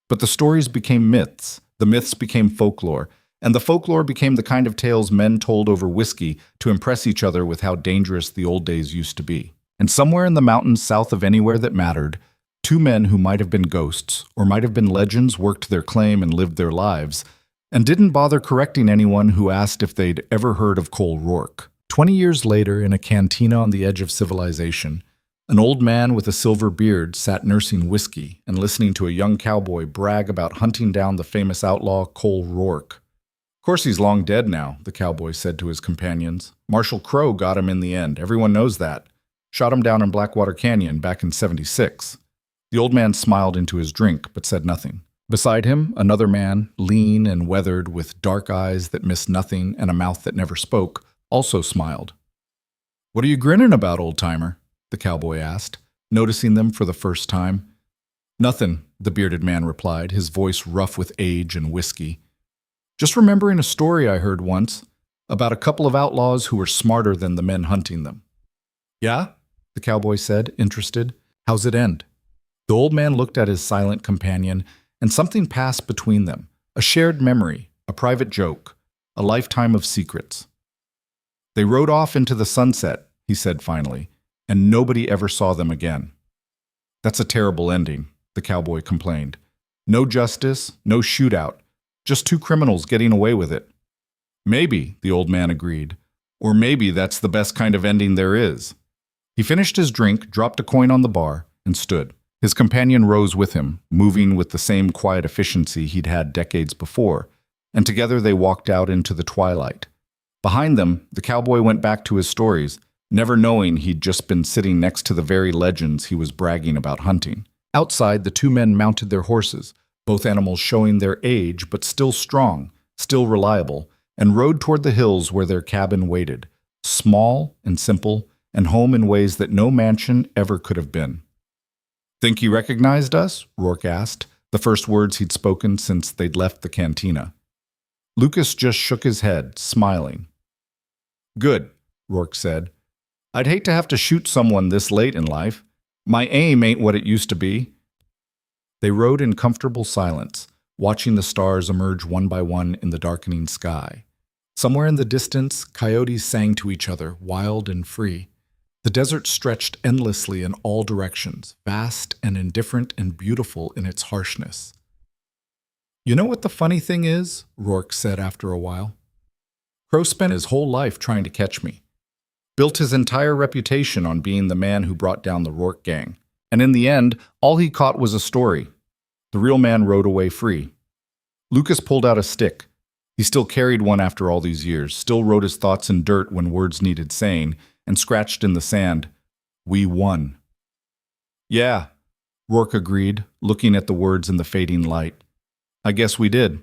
but the stories became myths, the myths became folklore, and the folklore became the kind of tales men told over whiskey to impress each other with how dangerous the old days used to be. And somewhere in the mountains south of anywhere that mattered, two men who might have been ghosts or might have been legends worked their claim and lived their lives, and didn't bother correcting anyone who asked if they'd ever heard of Cole Rourke. 20 years later, in a cantina on the edge of civilization, an old man with a silver beard sat nursing whiskey and listening to a young cowboy brag about hunting down the famous outlaw Cole Rourke. Of course he's long dead now, the cowboy said to his companions. Marshal Crowe got him in the end, everyone knows that. Shot him down in Blackwater Canyon back in '76. The old man smiled into his drink, but said nothing. Beside him, another man, lean and weathered, with dark eyes that missed nothing and a mouth that never spoke, also smiled. "What are you grinning about, old-timer?" the cowboy asked, noticing them for the first time. "Nothing," the bearded man replied, his voice rough with age and whiskey. "Just remembering a story I heard once about a couple of outlaws who were smarter than the men hunting them." "Yeah?" the cowboy said, interested. "How's it end?" The old man looked at his silent companion, and something passed between them, a shared memory, a private joke, a lifetime of secrets. "They rode off into the sunset," he said finally, "and nobody ever saw them again." "That's a terrible ending," the cowboy complained. "No justice, no shootout, just two criminals getting away with it." "Maybe," the old man agreed, "or maybe that's the best kind of ending there is." He finished his drink, dropped a coin on the bar, and stood. His companion rose with him, moving with the same quiet efficiency he'd had decades before, and together they walked out into the twilight. Behind them, the cowboy went back to his stories, never knowing he'd just been sitting next to the very legends he was bragging about hunting. Outside, the two men mounted their horses, both animals showing their age but still strong, still reliable, and rode toward the hills where their cabin waited, small and simple, and home in ways that no mansion ever could have been. "Think he recognized us?" Rourke asked, the first words he'd spoken since they'd left the cantina. Lucas just shook his head, smiling. "Good," Rourke said. "I'd hate to have to shoot someone this late in life. My aim ain't what it used to be." They rode in comfortable silence, watching the stars emerge one by one in the darkening sky. Somewhere in the distance, coyotes sang to each other, wild and free. The desert stretched endlessly in all directions, vast and indifferent and beautiful in its harshness. "You know what the funny thing is?" Rourke said after a while. "Crowe spent his whole life trying to catch me. Built his entire reputation on being the man who brought down the Rourke gang. And in the end, all he caught was a story. The real man rode away free." Lucas pulled out a stick. He still carried one after all these years, still wrote his thoughts in dirt when words needed saying, and scratched in the sand, "We won." "Yeah," Rourke agreed, looking at the words in the fading light. "I guess we did."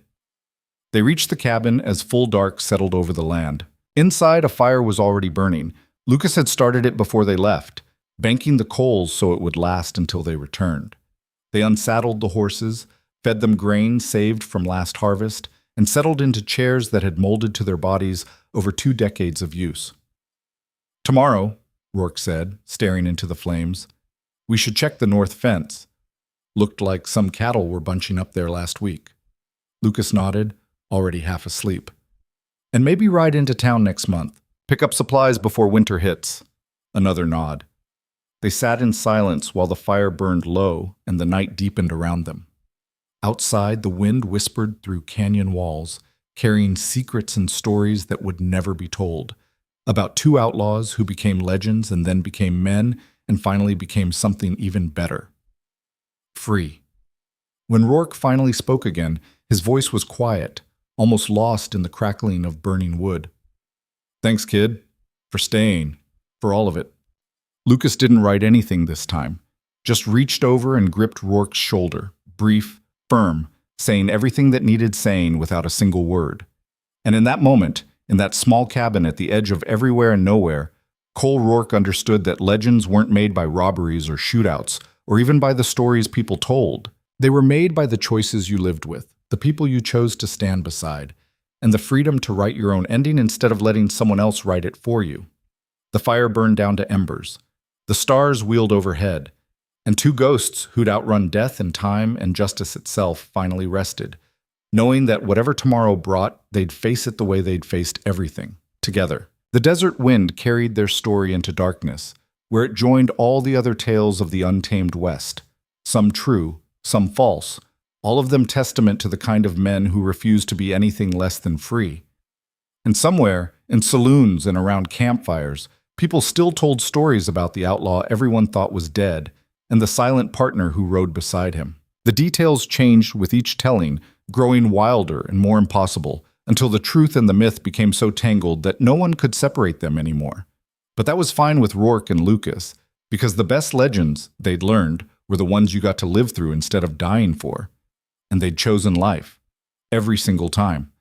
They reached the cabin as full dark settled over the land. Inside, a fire was already burning. Lucas had started it before they left, banking the coals so it would last until they returned. They unsaddled the horses, fed them grain saved from last harvest, and settled into chairs that had molded to their bodies over 2 decades of use. "Tomorrow," Rourke said, staring into the flames, "we should check the north fence. Looked like some cattle were bunching up there last week." Lucas nodded, already half asleep. "And maybe ride into town next month. Pick up supplies before winter hits." Another nod. They sat in silence while the fire burned low and the night deepened around them. Outside, the wind whispered through canyon walls, carrying secrets and stories that would never be told, about 2 outlaws who became legends and then became men and finally became something even better. Free. When Rourke finally spoke again, his voice was quiet, almost lost in the crackling of burning wood. "Thanks, kid, for staying, for all of it." Lucas didn't write anything this time, just reached over and gripped Rourke's shoulder, brief, firm, saying everything that needed saying without a single word. And in that moment, in that small cabin at the edge of everywhere and nowhere, Cole Rourke understood that legends weren't made by robberies or shootouts, or even by the stories people told. They were made by the choices you lived with, the people you chose to stand beside, and the freedom to write your own ending instead of letting someone else write it for you. The fire burned down to embers. The stars wheeled overhead, and two ghosts who'd outrun death and time and justice itself finally rested, knowing that whatever tomorrow brought, they'd face it the way they'd faced everything, together. The desert wind carried their story into darkness, where it joined all the other tales of the untamed West, some true, some false, all of them testament to the kind of men who refused to be anything less than free. And somewhere, in saloons and around campfires, people still told stories about the outlaw everyone thought was dead, and the silent partner who rode beside him. The details changed with each telling, growing wilder and more impossible, until the truth and the myth became so tangled that no one could separate them anymore. But that was fine with Rourke and Lucas, because the best legends, they'd learned, were the ones you got to live through instead of dying for. And they'd chosen life. Every single time.